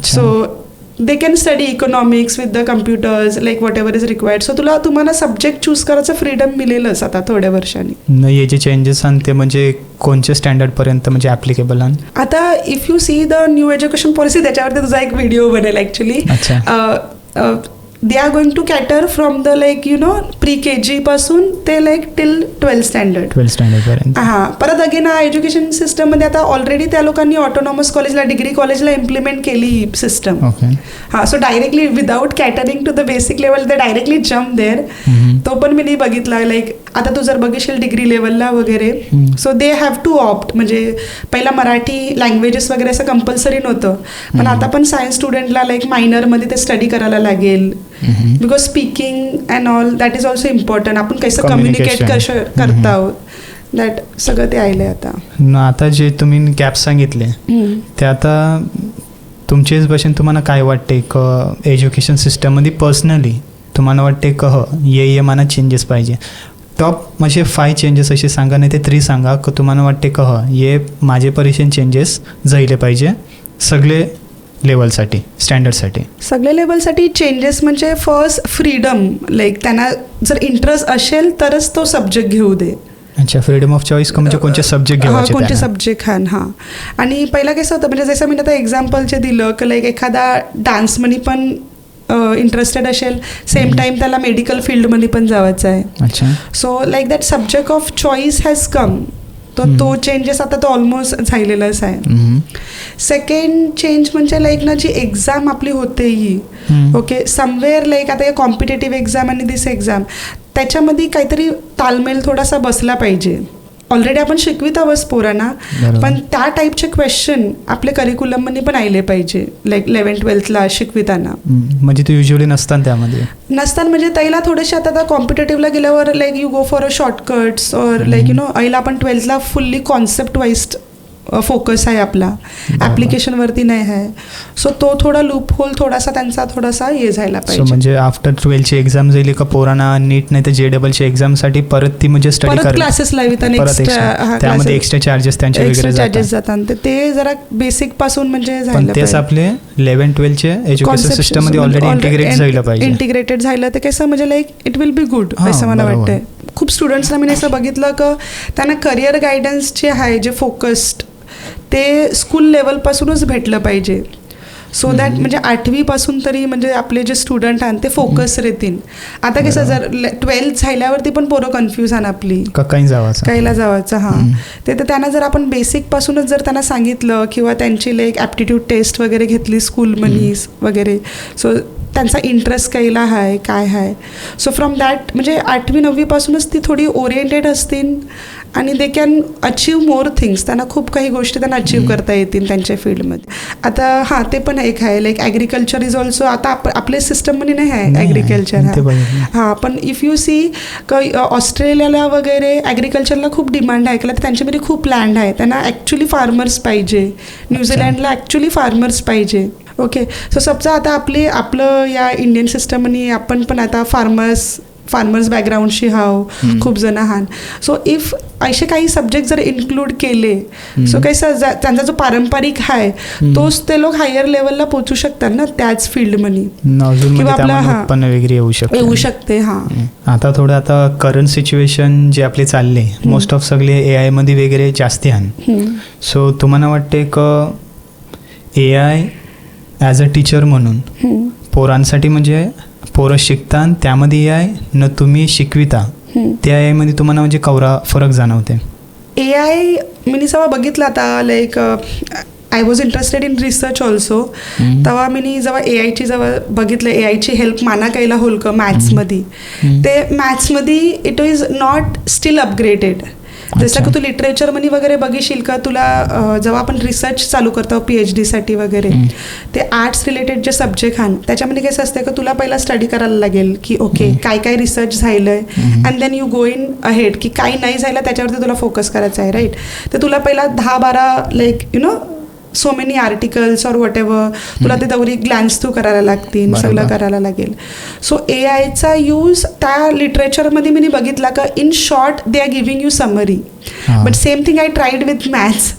So they can study economics with the computers, like what ever is required. So तुम्हाला सब्जेक्ट चूज करायचं फ्रीडम मिळेलच आता थोड्या वर्षांनी. हे जे चेंजेस आणि ते म्हणजे कोणत्या स्टँडर्डपर्यंत म्हणजे ॲप्लिकेबल आहे? आता if you see the new education policy, त्याच्यावरती तुझा एक व्हिडिओ बनेल actually. They are going to cater from the like you know pre-KG पासून ते लाईक टिल 12th स्टँडर्ड. हां, परत अगेन एज्युकेशन सिस्टममध्ये आता ऑलरेडी त्या लोकांनी ऑटोनॉमस कॉलेजला, डिग्री कॉलेजला इम्प्लिमेंट केली सिस्टम. हां, so directly without catering to the basic level they directly jump there. तो पण मी नाही बघितला. लाईक आता तू जर बघशील डिग्री लेवलला वगैरे, so they have to opt. म्हणजे पहिला मराठी लँग्वेजेस वगैरे असं कंपल्सरी नव्हतं, पण आता पण सायन्स स्टुडंटला लाईक मायनरमध्ये ते स्टडी करायला लागेल. Because speaking and all that is also important. आपण कसं कम्युनिकेट करता आहोत, दॅट सगळं ते आलंय आता. आता जे तुम्ही गॅप सांगितले ते आता तुमचेच भाषेन तुम्हाला काय वाटते क एज्युकेशन सिस्टममध्ये पर्सनली तुम्हाला वाटते कह ये मला चेंजेस पाहिजे? टॉप म्हणजे 5 चेंजेस असे सांगा, नाही ते 3 सांगा की तुम्हाला वाटते कह ये माझे परीक्षण चेंजेस जायले पाहिजे सगळे लेवलसाठी, स्टँडर्डसाठी. सगळ्या लेवलसाठी चेंजेस म्हणजे फर्स्ट फ्रीडम. लाईक त्यांना जर इंटरेस्ट असेल तरच तो सब्जेक्ट घेऊ दे. अच्छा, फ्रीडम ऑफ चॉईस म्हणजे कोणते सब्जेक्ट घ्यायचे, कोणते सब्जेक्ट. हां. आणि पहिला कसं होतं म्हणजे जसं मी आता एक्झाम्पलचे दिलं की लाईक एखादा डान्समध्ये पण इंटरेस्टेड असेल, सेम टाईम त्याला मेडिकल फील्डमध्ये पण जायचं आहे. अच्छा. So like that subject of choice has come. तो चेंजेस आता तो ऑलमोस्ट झालेलाच आहे. सेकंड चेंज म्हणजे लाईक ना जी एक्झाम आपली होते ही, ओके, समवेअर लाईक आता कॉम्पिटेटिव्ह एक्झाम आणि दिस एक्झाम, त्याच्यामध्ये काहीतरी तालमेल थोडासा बसला पाहिजे. ऑलरेडी आपण शिकवित आहोत पोरांना, पण त्या टाईपचे क्वेश्चन आपल्या करिक्युलममध्ये पण आले पाहिजे, लाईक 11th-12thला शिकविताना. म्हणजे ते युजली नसतात त्यामध्ये. नसतात म्हणजे त्याला थोडेसे आता कॉम्पिटेटिव्हला गेल्यावर like you go for a shortcuts और लाईक यू नो आईला आपण 12thला फुल्ली कॉन्सेप्ट वाईज फोकस आहे आपला, ॲप्लिकेशनवरती नाही आहे. सो तो थोडा लूप होल थोडासा त्यांचा थोडासा हे झाला पाहिजे. म्हणजे आफ्टर 12ची एक्झाम झाली का पोरांना नीट नाही तर JEEची एक्झामसाठी परत ती म्हणजे स्टडी परत क्लासेस लावित आणि त्यामध्ये एक्स्ट्रा चार्जेस त्यांचे वगैरे चार्जेस जातात. ते जरा बेसिक पासून म्हणजे झालं, तेच आपले 11-12चे एज्युकेशन सिस्टममध्ये ऑलरेडी इंटिग्रेटेड झालं ते कसं म्हणजे like it will be good असं मला वाटतंय. खूप स्टुडंट्सना मी असं बघितलं की त्यांना करिअर गायडन्स जे आहे, जे फोकस्ड, ते स्कूल लेवलपासूनच भेटलं पाहिजे. सो दॅट म्हणजे 8वी पासून तरी म्हणजे आपले जे स्टुडंट आहेत ते फोकस राहतील. आता कसं जर 12th झाल्यावरती पण पोरं कन्फ्यूज आहे आपली कायला जावायचं. हां, ते तर त्यांना जर आपण बेसिकपासूनच जर त्यांना सांगितलं किंवा त्यांची लाईक ॲप्टिट्यूड टेस्ट वगैरे घेतली स्कूलमध्ये वगैरे, सो त्यांचा इंटरेस्ट कायला आहे काय आहे, सो फ्रॉम दॅट म्हणजे 8वी-9वी पासूनच ती थोडी ओरिएंटेड असतील आणि they can achieve more things. त्यांना खूप काही गोष्टी त्यांना अचीव करता येतील त्यांच्या फील्डमध्ये. आता हां ते पण एक आहे लाईक ॲग्रिकल्चर इज ऑल्सो. आता आपल्या सिस्टममध्ये नाही आहे ॲग्रिकल्चर. हां पण इफ यू सी ऑस्ट्रेलियाला वगैरे ॲग्रिकल्चरला खूप डिमांड आहे. तर त्यांच्यामध्ये खूप लँड आहे. त्यांना ॲक्च्युली फार्मर्स पाहिजे. न्यूझीलँडला ॲक्च्युली फार्मर्स पाहिजे. ओके सो समजा आता आपलं या इंडियन सिस्टमनी आपण पण आता फार्मर्स बॅकग्राऊंडशी खूप जण आहात. सो इफ असे काही सब्जेक्ट जर इन्क्लूड केले सो काही त्यांचा जो पारंपरिक आहे तोच ते लोक हायर लेवलला पोहोचू शकतात ना त्याच फील्डमध्ये. किंवा आपलं उत्पन्न वगैरे येऊ शकते. आता थोडं आता करंट सिच्युएशन जे आपले चालले मोस्ट ऑफ सगळे AI मध्ये वगैरे जास्ती आहे. सो तुम्हाला वाटते का AI ॲज अ टीचर म्हणून पोरांसाठी म्हणजे पोरं शिकतात त्यामध्ये AI न तुम्ही शिकविता त्या AI मध्ये तुम्हाला म्हणजे कवरा फरक जाणवते? AI मी जेव्हा बघितलं आता like I was interested in research also. तेव्हा मी जेव्हा बघितलं AIची हेल्प माना कायला होलकं मॅथ्समध्ये. ते मॅथ्समध्ये it is not steel upgraded. जसं की तू लिटरेचरमध्ये वगैरे बघीशील का तुला जेव्हा आपण रिसर्च चालू करतो PhDसाठी वगैरे ते आर्ट्स रिलेटेड जे सब्जेक्ट आहेत त्याच्यामध्ये कसं असतं का तुला पहिला स्टडी करायला लागेल की ओके काय रिसर्च झालं आहे and then you go in ahead की काही नाही झालं त्याच्यावरती तुला फोकस करायचा आहे राईट. तर तुला पहिला 10-12 like you no so many articles or what ever तुला ते तेवढी ग्लॅन्स थ्रू करायला लागतील सगळं करायला लागेल. सो AIचा यूज त्या लिटरेचरमध्ये मी बघितला का in short they are giving you summary. But same thing I tried with maths.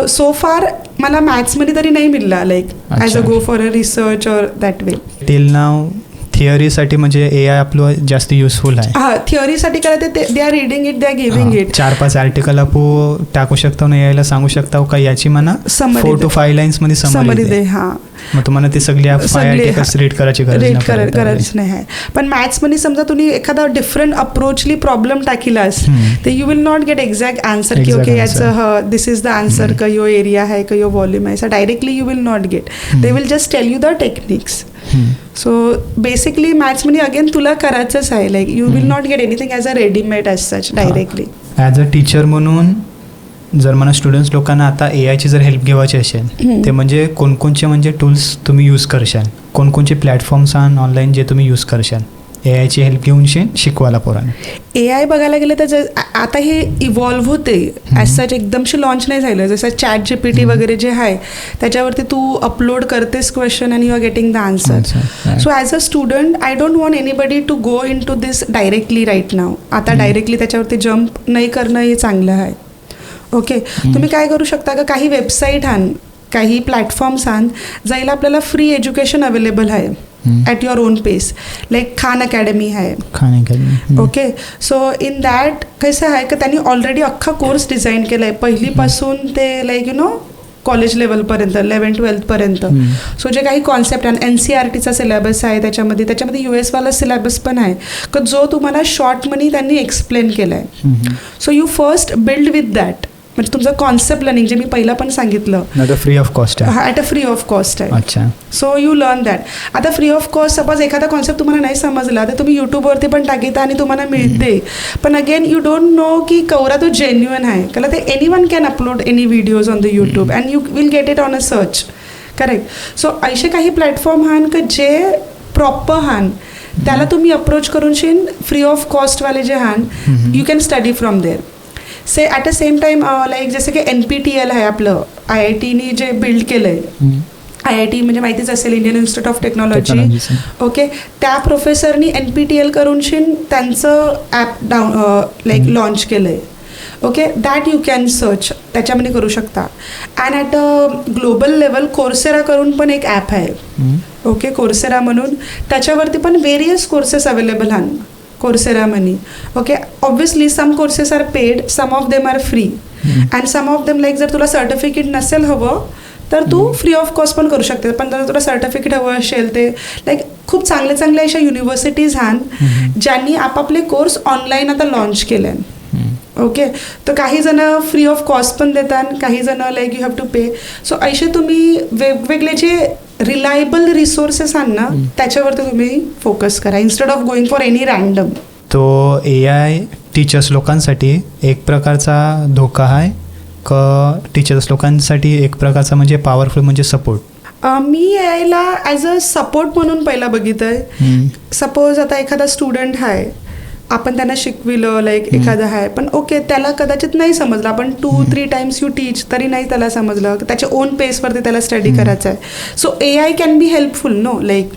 So far मला मॅथ्समध्ये तरी नाही मिळला like as a go for a research or that way. Till now थिअरीसाठी म्हणजे AI आपलं जास्त युजफुल आहे. हां थिअरीसाठी काय ते they are reading it, they are giving it. 4-5 article आपण टाकू शकतो ना AIला सांगू शकता का याची म्हणा 4 to 5 लाईन्स मध्ये समरी दे. हां मग तुम्हाला ते सगळे आर्टिकल्स रीड करायची गरज नाही आहे. पण मॅथ्समध्ये समजा तुम्ही एखादा डिफरंट अप्रोचली प्रॉब्लेम टाकीलास तर you will not gate exact answer की ओके याचं दिस इज द आन्सर का यो एरिया आहे का यो व्हॉल्यूम आहे. So directly you will not get. They will just tell you the techniques. So basically मॅथ्समध्ये अगेन तुला करायचंच आहे like you will not get anything as a readymade as such directly. As a teacher म्हणून जर मला students लोकांना आता AIची जर हेल्प घ्यायची असेल ते म्हणजे कोणकोणचे म्हणजे टूल्स तुम्ही यूज करशाल, कोणकोणचे प्लॅटफॉर्म्स आहात ऑनलाईन जे तुम्ही यूज करशाल AIची हेल्प घेऊन शिकवायला पोरांना? AI बघायला गेलं तर आता हे इव्हॉल्व्ह होते ॲज सच एकदमशी लॉन्च नाही झालं. जसं ChatGPT वगैरे जे आहे त्याच्यावरती तू अपलोड करतेस question and you are getting the answer. So as a student I don't want anybody to go into this directly right now. आता डायरेक्टली त्याच्यावरती जम्प नाही करणं हे चांगलं आहे. ओके तुम्ही काय करू शकता का काही वेबसाईट आण, काही प्लॅटफॉर्म्स आण जायला आपल्याला फ्री एज्युकेशन अवेलेबल आहे at your own pace. Like Khan academy आहे. ओके सो इन दॅट कसं आहे का त्यांनी ऑलरेडी अख्खा कोर्स डिझाईन केला आहे पहिलीपासून ते लाईक यू नो कॉलेज लेवलपर्यंत 11-12 पर्यंत. सो जे काही कॉन्सेप्ट आहे NCERTचा सिलेबस आहे त्याच्यामध्ये US वाला सिलेबस पण आहे का जो तुम्हाला शॉर्टमध्ये त्यांनी एक्सप्लेन केला आहे. So you first build with that. म्हणजे तुमचं कॉन्सेप्ट लर्निंग जे मी पहिला पण सांगितलं फ्री ऑफ कॉस्ट आहे. At a free of cost आहे. अच्छा सो यू लर्न दॅट. आता फ्री ऑफ कॉस्ट सपोज एखादा कॉन्सेप्ट तुम्हाला नाही समजला तर तुम्ही यूट्यूबवरती पण टाकीता आणि तुम्हाला मिळते. पण अगेन यू डोंट नो की कवरा तो जेन्युअन आहे कारण ते anyone can upload any videos on the YouTube and you will get it on a search. Correct. So असे काही प्लॅटफॉर्म हान का जे प्रॉपर हान त्याला तुम्ही अप्रोच करून शिन फ्री ऑफ कॉस्टवाले जे हान you can study from there. Say at a same time like जसं की NPTEL आहे आपलं IITनी जे बिल्ड केलं आहे. IIT म्हणजे माहितीच असेल Indian institute of technology. Okay त्या प्रोफेसरनी NPTEL करून त्यांचं ॲप लाईक लॉन्च केलं आहे. Okay that you can search त्याच्यामध्ये करू शकता. And at a global level Coursera करून पण एक ॲप आहे. ओके कोर्सेरा म्हणून त्याच्यावरती पण वेरियस कोर्सेस अवेलेबल आहेत कोर्सेरा मनी. Okay obviously some courses are paid, some of them are free and some of them like जर तुला सर्टिफिकेट नसेल हवं तर तू फ्री ऑफ कॉस्ट पण करू शकते. पण जर तुला सर्टिफिकेट हवं असेल ते लाईक खूप चांगल्या अशा युनिव्हर्सिटीज आहेत ज्यांनी आपापले कोर्स ऑनलाईन आता लॉन्च केले आहे. ओके तर काही जण फ्री ऑफ कॉस्ट पण देतात, काही जण like you have to pay. So असे तुम्ही वेगवेगळे जे रिलायबल रिसोर्सेस आहेत ना त्याच्यावरती तुम्ही फोकस करा instead of going for any random. तो AI ॲज लोकांसाठी एक प्रकारचा धोका आहे का टीचर्स लोकांसाठी एक प्रकारचा म्हणजे पॉवरफुल म्हणजे सपोर्ट? मी यायला ॲज अ सपोर्ट म्हणून पहिला बघितलं आहे. सपोज आता एखादा स्टुडंट आहे, आपण त्यांना शिकविलं लाईक एखादं आहे, पण ओके त्याला कदाचित नाही समजलं, आपण 2-3 टाइम्स यू टीच तरी नाही त्याला समजलं, त्याच्या ओन पेसवरती त्याला स्टडी करायचं आहे. So AI can be helpful no, like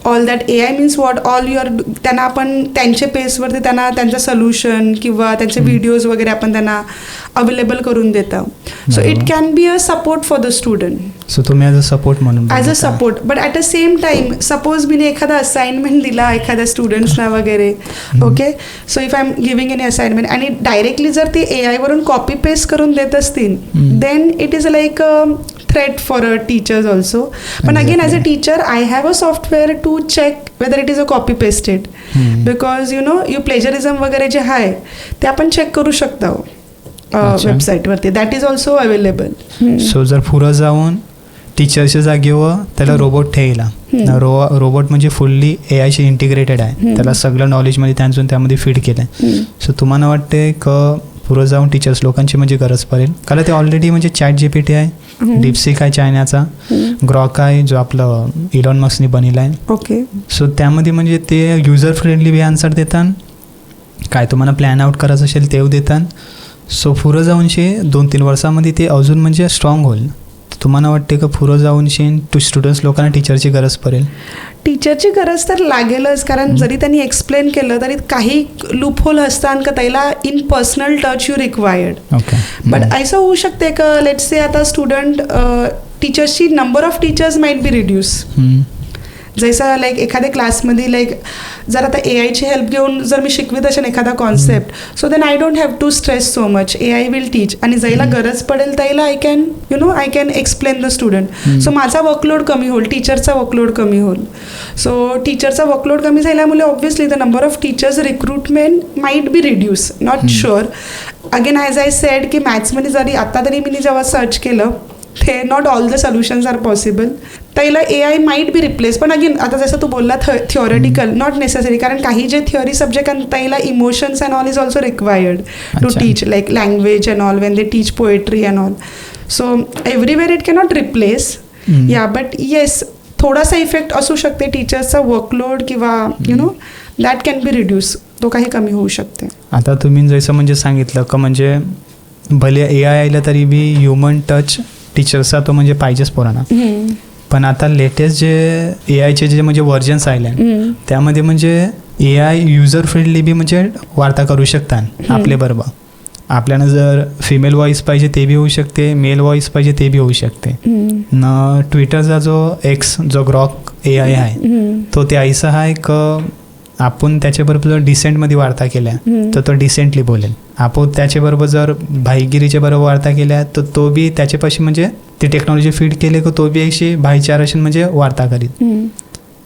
all that AI means what all your, त्यांना आपण त्यांच्या पेसवरती त्यांना त्यांचं सोल्युशन किंवा त्यांचे व्हिडिओज वगैरे आपण त्यांना अवेलेबल करून देतो. So it can be a support for the student. So तुम्ही ॲज अ सपोर्ट म्हणून as a support, but at the same time suppose मी एखादा असाइनमेंट दिला एखाद्या स्टुडंट्सना वगैरे, okay, so if I am giving any assignment आणि directly जर ते AI वरून कॉपी पेस्ट करून देत असतील, then it is like a threat for teachers also. But again, as a teacher, I have a software to check whether it is a copy pasted, because you know you plagiarism वगैरे जे आहे ते आपण check करू शकतो वेबसाईटवरती. That is also available. So जर पुढं जाऊन टीचरच्या जागेवर त्याला रोबोट ठेवला, रोबोट म्हणजे फुल्ली AIशी इंटिग्रेटेड आहे, त्याला सगळं नॉलेज मध्ये त्यांचं त्यामध्ये फीड केलं आहे. सो तुम्हाला वाटते का पुढं जाऊन टीचर्स लोकांची म्हणजे गरज पडेल? कारण ते ऑलरेडी म्हणजे ChatGPT आहे, डीपसीक आहे चायनाचा, ग्रॉक आहे जो आपलं इलॉन मस्कनी बनवला आहे. ओके. सो त्यामध्ये म्हणजे ते युजर फ्रेंडली बी आन्सर देतात, काय तुम्हाला प्लॅन आउट करायचं असेल तेव्हा देतात. सो पुढं जाऊन 2-3 वर्षामध्ये ते अजून म्हणजे स्ट्रॉंग होईल. तुम्हाला वाटते का पुढं जाऊन स्टुडंट्स लोकांना टीचरची गरज पडेल? टीचरची गरज तर लागेलच, कारण जरी त्यांनी एक्सप्लेन केलं तरी काही लूप होल असतात का त्याला in personal touch you required. Okay. But असं होऊ शकते का लेट्स से आता स्टुडंट टीचर्सची number of teachers might be reduce. जैसा लाईक एखाद्या क्लासमध्ये लाईक जर आता AIची हेल्प घेऊन जर मी शिकवित असेल एखादा concept, so then I don't have to stress so much. AI will teach आणि ज्याला गरज पडेल त्याला I can explain the student. So माझा वर्कलोड कमी होईल, टीचरचा वर्कलोड कमी होईल. सो टीचरचा वर्कलोड कमी झाल्यामुळे obviously the number of teachers recruitment might be reduce, not sure. Again as I sed की मॅथ्समध्ये जरी आता तरी मी जेव्हा सर्च केलं ते not all the solutions are possible. त्याला AI माइट बी रिप्लेस, पण अगेन आता जसं तू बोलला थिओरिटिकल नॉट नेसेसरी, कारण काही जे थिअरी सब्जेक्ट आणि त्याला emotions and all is also required to teach, like language and all when they teach poetry and all. So everywhere it cannot replace yeah, but yes थोडासा effect असू शकते टीचर्सचा workload किंवा दॅट कॅन बी रिड्यूस, तो काही कमी होऊ शकते. आता तुम्ही जसं म्हणजे सांगितलं का म्हणजे भले AI आलं तरी बी ह्युमन टच टीचर्सचा तो म्हणजे पाहिजेच पोरांना. पण आता लेटेस्ट जे AIचे जे म्हणजे व्हर्जन्स आले त्यामध्ये म्हणजे AI युजर फ्रेंडली बी म्हणजे वार्ता करू शकतात आपले बरोबर. आपल्याला जर फिमेल व्हॉइस पाहिजे ते बी होऊ शकते, मेल व्हॉइस पाहिजे ते बी होऊ शकते. न ट्विटरचा जो X जो ग्रॉक AI आहे तो ते ऐसा आहे का आपण त्याच्याबरोबर जर डिसेंटमध्ये वार्ता केल्या तर तो डिसेंटली बोलेल. आपण त्याच्याबरोबर जर भाईगिरीच्या बरोबर वार्ता केल्या तर तो बी त्याच्यापाशी म्हणजे ती टेक्नॉलॉजी फीड केले का तो बी अशी भाईचाराशी म्हणजे वार्ता करीत.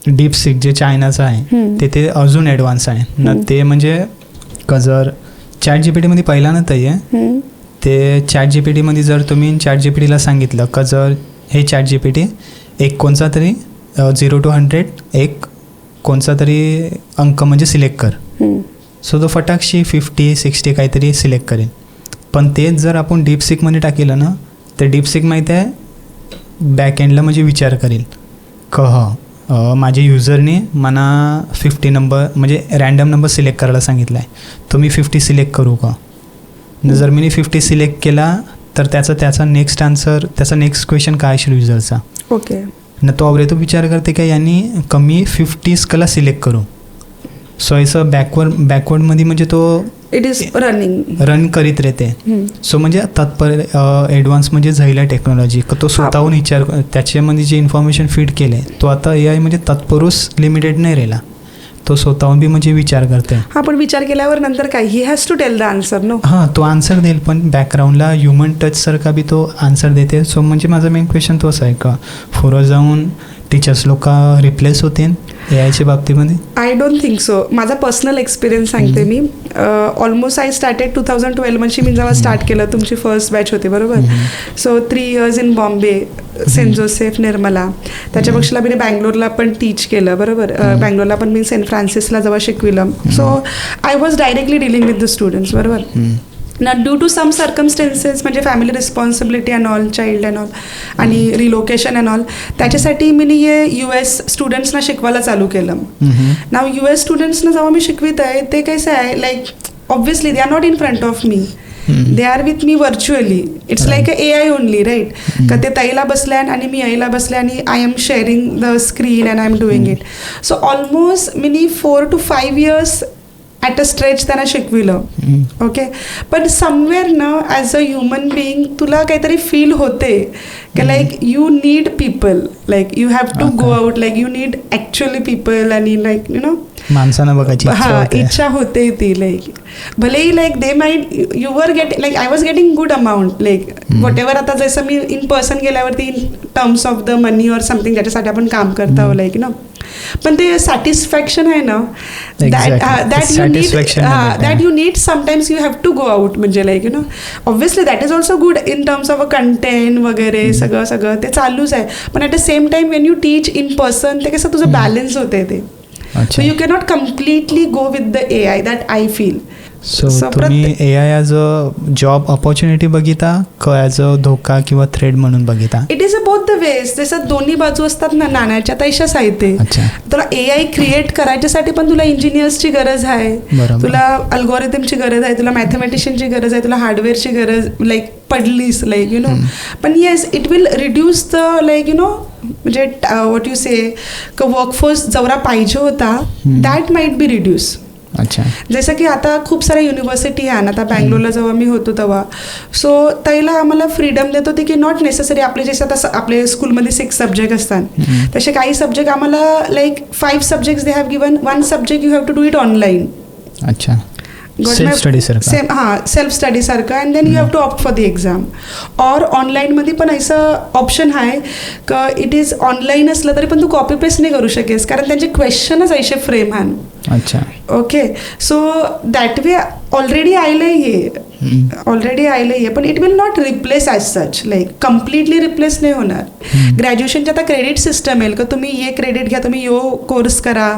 डीपसीक जे चायनाचं आहे ते अजून ॲडव्हान्स आहे ना. ते म्हणजे जर ChatGPTमध्ये पहिला ना ते ChatGPTमध्ये जर तुम्ही ChatGPTला सांगितलं का जर हे ChatGPT एक कोणचा तरी 0 to 100 एक कोणचा तरी अंक म्हणजे सिलेक्ट कर, सो तो फटाकशी 50-60 काहीतरी सिलेक्ट करेल. पण तेच जर आपण डीपसीकमध्ये टाकेलं ना तर डीपसीक माहीत आहे बॅक एंडला म्हणजे विचार करेल का माझ्या युजरने मला 50 नंबर म्हणजे रँडम नंबर सिलेक्ट करायला सांगितला आहे, तो मी 50 सिलेक्ट करू का. जर मी 50 सिलेक्ट केला तर त्याचा नेक्स्ट आन्सर, त्याचा नेक्स्ट क्वेश्चन काय असेल युजरचा. ओके. न तो अवरे तो विचार करते का यांनी कमी 50 कला सिलेक्ट करू. सो असं बॅकवर्डमध्ये म्हणजे तो इट इज रन करीत राहते. सो म्हणजे तात्पर्य ॲडव्हान्स म्हणजे झालेला टेक्नॉलॉजी तो स्वतःहून विचार त्याच्यामध्ये जे इन्फॉर्मेशन फीड केले तो आता AI म्हणजे तात्पुरुष लिमिटेड नाही राहिला, तो स्वतःहून बी म्हणजे विचार करते. हा, पण विचार केल्यावर नंतर काय he has to tell the answer no. हां, तो आन्सर देईल पण बॅकग्राऊंडला ह्युमन टच सारखा बी तो आन्सर देते. सो म्हणजे माझा मेन क्वेश्चन तोच आहे का पुढं जाऊन टीचर्स लोक रिप्लेस होते AIच्या बाबतीमध्ये? I don't think so. माझा पर्सनल एक्सपिरियन्स सांगते मी. ऑलमोस्ट आय स्टार्टेड 2012 म्हणजे मी जेव्हा स्टार्ट केलं, तुमची फर्स्ट बॅच होती बरोबर. So 3 years in Bombay, saint Joseph, Nirmala. त्याच्यापेक्षा मी बँगलोरला पण टीच केलं बरोबर. बँगलोरला पण मी सेंट फ्रान्सिसला जेव्हा शिकविलं. So I was directly dealing with the students बरोबर. ना ड्यू टू सम सर्कमस्टेन्सेस म्हणजे family responsibility and all, child and all आणि रिलोकेशन अँड ऑल, त्याच्यासाठी मी हे US स्टुडंट्सना शिकवायला चालू केलं. नाव US स्टुडंट्सना जेव्हा मी शिकवित आहे ते कसं आहे, like obviously they are not in front of me, they are with me virtually. It's like a AI only right. का ते ताईला बसल्यान आणि मी आईला बसल्या आणि I am sharing the screen and I am doing it. So almost मी 4 to 5 years at a stretch त्यांना शिकविलं. ओके. पण समवेअर ना ॲज अ ह्युमन बिईंग तुला काहीतरी फील होते की like you need people, like you have to go out, like you need actually people आणि लाईक यू नो माणसांना बघायची इच्छा होते ती. लाईक भलेही like they might you were get like I was getting good amount like whatever. आता जसं मी इन पर्सन गेल्यावरती in terms of the money or something ज्याच्यासाठी आपण काम करतो लाईक यू नो, पण ते सॅटिस्फॅक्शन आहे ना that you need sometimes you have to go out. म्हणजे like you know obviously that is also good in terms of a content वगैरे सगळं ते चालूच आहे. पण at the same time when you teach in person ते कसं तुझं बॅलन्स होते ते. So you cannot completely go with the AI, that I feel. So तुम्ही AI as a job opportunity बघिता का ॲज अ धोका किंवा थ्रेड म्हणून बघिता? It is a both the ways. जसं दोन्ही बाजू असतात ना नाण्याच्या, तशाच आहे ते. तुला AI क्रिएट करायच्यासाठी पण तुला इंजिनियर्सची गरज आहे, तुला अल्गोरिदमची गरज आहे, तुला मॅथमॅटिशियनची गरज आहे, तुला हार्डवेअरची गरज लाईक पडलीस लाईक यू नो. पण yes it will reduce the like you no म्हणजे व्हॉट यू से वर्कफोर्स जेवढा पाहिजे होता दॅट माइट बी रिड्यूस. अच्छा. जसं की आता खूप साऱ्या युनिव्हर्सिटी आहे ना, आता बँगलोरला जेव्हा मी होतो तेव्हा सो त्याला आम्हाला फ्रीडम देत होती की नॉट नेसेसरी आपले जसे आता आपले स्कूलमध्ये 6 सब्जेक्ट असतात तसे काही सब्जेक्ट आम्हाला like 5 subjects they have given, 1 subject you have to do it online. अच्छा. सेल्फ स्टडी सारखं and then you have to opt for the exam. और ऑनलाईनमध्ये पण असं ऑप्शन आहे का इट इज ऑनलाईन असलं तरी पण तू कॉपी पेस्ट नाही करू शकेस कारण त्यांचे क्वेश्चनच असे फ्रेम आहे. अच्छा. Okay. So that way already आयलं हे पण it will not replace as such, like completely replace नाही होणार. ग्रॅज्युएशनच्या आता क्रेडिट सिस्टम येईल का तुम्ही ये क्रेडिट घ्या, तुम्ही यो कोर्स करा,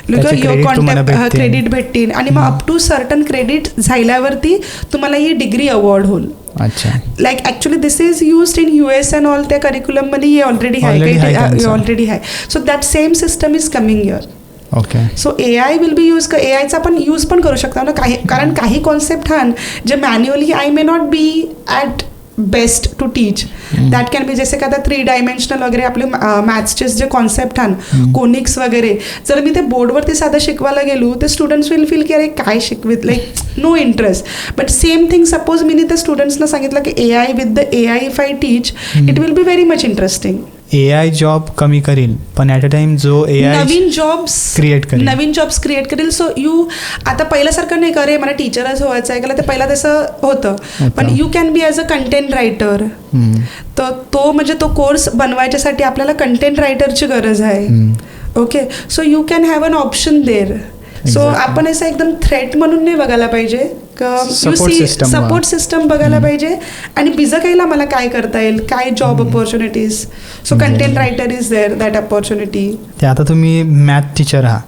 यो कॉन्टॅक्ट क्रेडिट भेटतील आणि mug up to certain credit झाल्यावरती तुम्हाला ही डिग्री अवॉर्ड होईल. अच्छा. Like actually this is used in US and all त्या करिक्युलममध्ये हे ऑलरेडी आहे. So that same system is coming here. Okay. So AI will be use, AIचा पण यूज पण करू शकता ना कारण काही कॉन्सेप्ट हा जे manually I may not be at best to teach, that can be जसे का आता 3 dimensional वगैरे आपले मॅथ्सचे जे कॉन्सेप्ट आहे कोनिक्स वगैरे, जर मी ते बोर्डवरती साधं शिकवायला गेलो ते स्टुडंट्स विल फील की अरे काय शिकवित, like no interest. But same thing suppose मी त्या स्टुडंट्सना सांगितलं की AI with the AI if I teach it will be very much interesting. AI job कमी करील पण ॲट अ टाइम जो AI नवीन जॉब्स क्रिएट करेल. सो यू आता पहिल्यासारखं नाही करे मला टीचरच व्हायचं आहे का, ते पहिला तसं होतं पण you can be as a content writer. तर तो म्हणजे तो कोर्स बनवायच्यासाठी आपल्याला कंटेंट रायटरची गरज आहे. Okay. So you can have an option there. So आपण असं एकदम थ्रेट म्हणून नाही बघायला पाहिजे, सपोर्ट सिस्टम बघायला पाहिजे आणि बिझं काहीला मला काय करता येईल, काय job opportunities. So content writer is there that opportunity. ते आता तुम्ही मॅथ टीचर आहात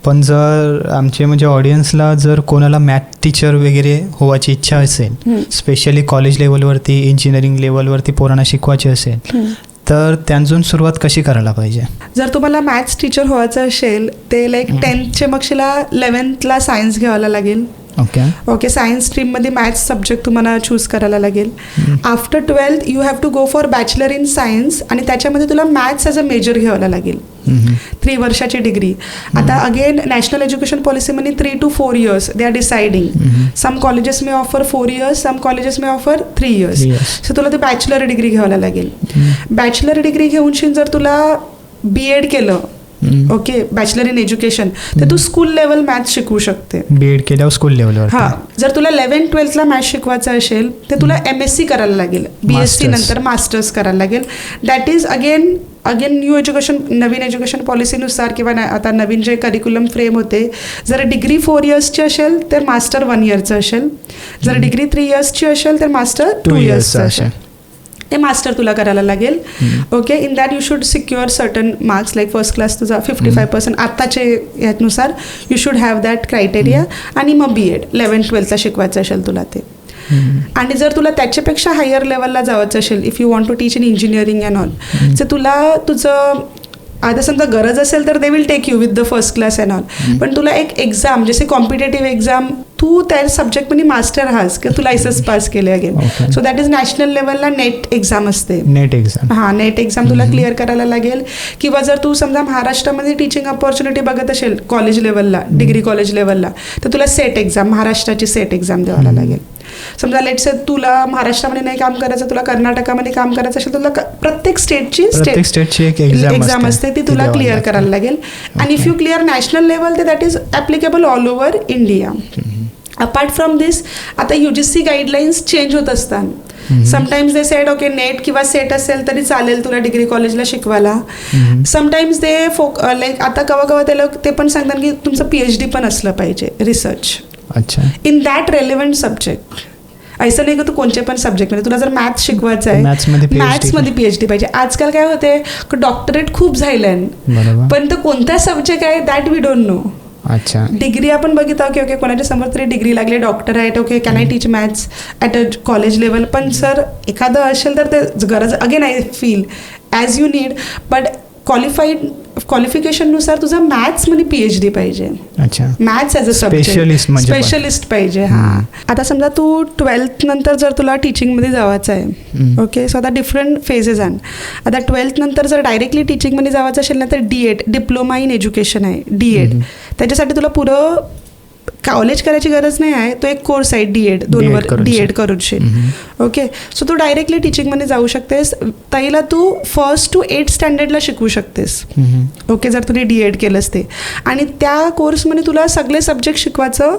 पण जर आमचे म्हणजे ऑडियन्सला जर कोणाला मॅथ टीचर वगैरे होवायची इच्छा असेल, स्पेशली कॉलेज लेवलवरती इंजिनिअरिंग लेवलवरती पोरांना शिकवायचे असेल तर त्यांतून सुरुवात कशी करायला पाहिजे? जर तुम्हाला मॅथ्स टीचर व्हायचं असेल ते लाईक 10thचे मग 11thला सायन्स घ्यायला लागेल. ओके. सायन्स स्ट्रीममध्ये मॅथ्स सब्जेक्ट तुम्हाला चूज करायला लागेल. After 12th you have to go for bachelor in science आणि त्याच्यामध्ये तुला मॅथ्स ॲज अ मेजर घ्यायला लागेल. 3 वर्षाची डिग्री. आता अगेन नॅशनल एज्युकेशन पॉलिसीमध्ये 3 to 4 years they are deciding. Some colleges may offer 4 years, some colleges may offer 3 years. So तुला ते बॅचलर डिग्री घ्यायला लागेल. बॅचलर डिग्री घेऊन जर तुला BEd केलं ओके बॅचलर इन एज्युकेशन तर तू स्कूल लेवल मॅथ्स शिकवू शकते. BEd केल्यावर स्कूल लेवलवर. हां. जर तुला 11th-12thला मॅथ्स शिकवायचं असेल तर तुला MSc करायला लागेल, BSc नंतर मास्टर्स करायला लागेल. दॅट इज अगेन अगेन नवीन एज्युकेशन पॉलिसीनुसार किंवा आता नवीन जे करिक्युलम फ्रेम होते, जर डिग्री 4 इयर्सची असेल तर मास्टर 1 इयरचं असेल, जर डिग्री 3 इयर्सची असेल तर मास्टर 2 इयर्सचं असेल. ते मास्टर तुला करायला लागेल. Okay, in that you should secure certain marks like first class तुझा 55%. आत्ताचे यानुसार you should have that criteria. आणि मग BEd 11th-12th शिकवायचं असेल तुला ते. आणि जर तुला त्याच्यापेक्षा हायर लेवलला जायचं असेल, if you want to teach in engineering and all, तर तुला तुझं आता समजा गरज असेल तर they will take you with the first class and all. पण तुला एक एक्झाम जसे कॉम्पिटेटिव्ह एक्झाम तू त्या सब्जेक्टमध्ये मास्टर हास की तू लायसन्स पास केले again. So that is national लेवलला नेट एक्झाम असते. नेट एक्झाम, हां, नेट एक्झाम तुला क्लिअर करायला लागेल. किंवा जर तू समजा महाराष्ट्रामध्ये टीचिंग अपॉर्च्युनिटी बघत असेल कॉलेज लेवलला, डिग्री कॉलेज लेवलला, तर तुला सेट एक्झाम, महाराष्ट्राची सेट एक्झाम द्यायला लागेल. समजा लेट्स से तुला महाराष्ट्रामध्ये नाही काम करायचं, तुला कर्नाटकामध्ये काम करायचं असेल, तुला प्रत्येक स्टेटची एक एक्झाम असते, ती तुला क्लिअर करायला लागेल. आणि if you clear national level तर that is applicable all over India. Apart from this, आता UGC गाईडलाईन्स चेंज होत असतात. Sometimes they said okay NET किंवा सेट असेल तरी चालेल तुला डिग्री कॉलेजला शिकवायला. समटाईम्स दे लाईक आता कवा ते लोक ते पण सांगतात की तुमचं PhD पण असलं पाहिजे, research in that relevant subject. असं नाही की तू कोणत्या पण सब्जेक्टमध्ये, तुला जर मॅथ्स शिकवायचं आहे, मॅथ्समध्ये PhD पाहिजे. आजकाल काय होते, डॉक्टरेट खूप झालं, पण तो कोणता सब्जेक्ट आहे दॅट वी डोंट नो. अच्छा, डिग्री आपण बघितलं की ओके कोणाच्या समोर तरी डिग्री लागली, डॉक्टर आहेत, okay can I teach maths at a college level. पण सर एखादं असेल तर ते गरज again I feel as you need, but क्वालिफिकेशननुसार तुझा मॅथ्समध्ये PhD पाहिजे. अच्छा, maths as a subject specialist पाहिजे. हां, आता समजा तू 12th नंतर जर तुला टीचिंगमध्ये जायचं आहे, ओके, सो आता डिफरंट फेजेस आहेत. आता 12th नंतर जर डायरेक्टली टीचिंगमध्ये जायचं असेल ना तर DEd, डिप्लोमा इन एज्युकेशन आहे DEd. त्याच्यासाठी तुला पुरं कॉलेज करायची गरज नाही आहे, तो एक कोर्स आहे DEd, 2 DEd करूनशील. ओके, सो तू डायरेक्टली टीचिंगमध्ये जाऊ शकतेस. ताईला तू 1st to 8th स्टँडर्डला शिकवू शकतेस. ओके, जर तुम्ही DEd केलंस ते. आणि त्या कोर्समध्ये तुला सगळे सब्जेक्ट शिकवायचं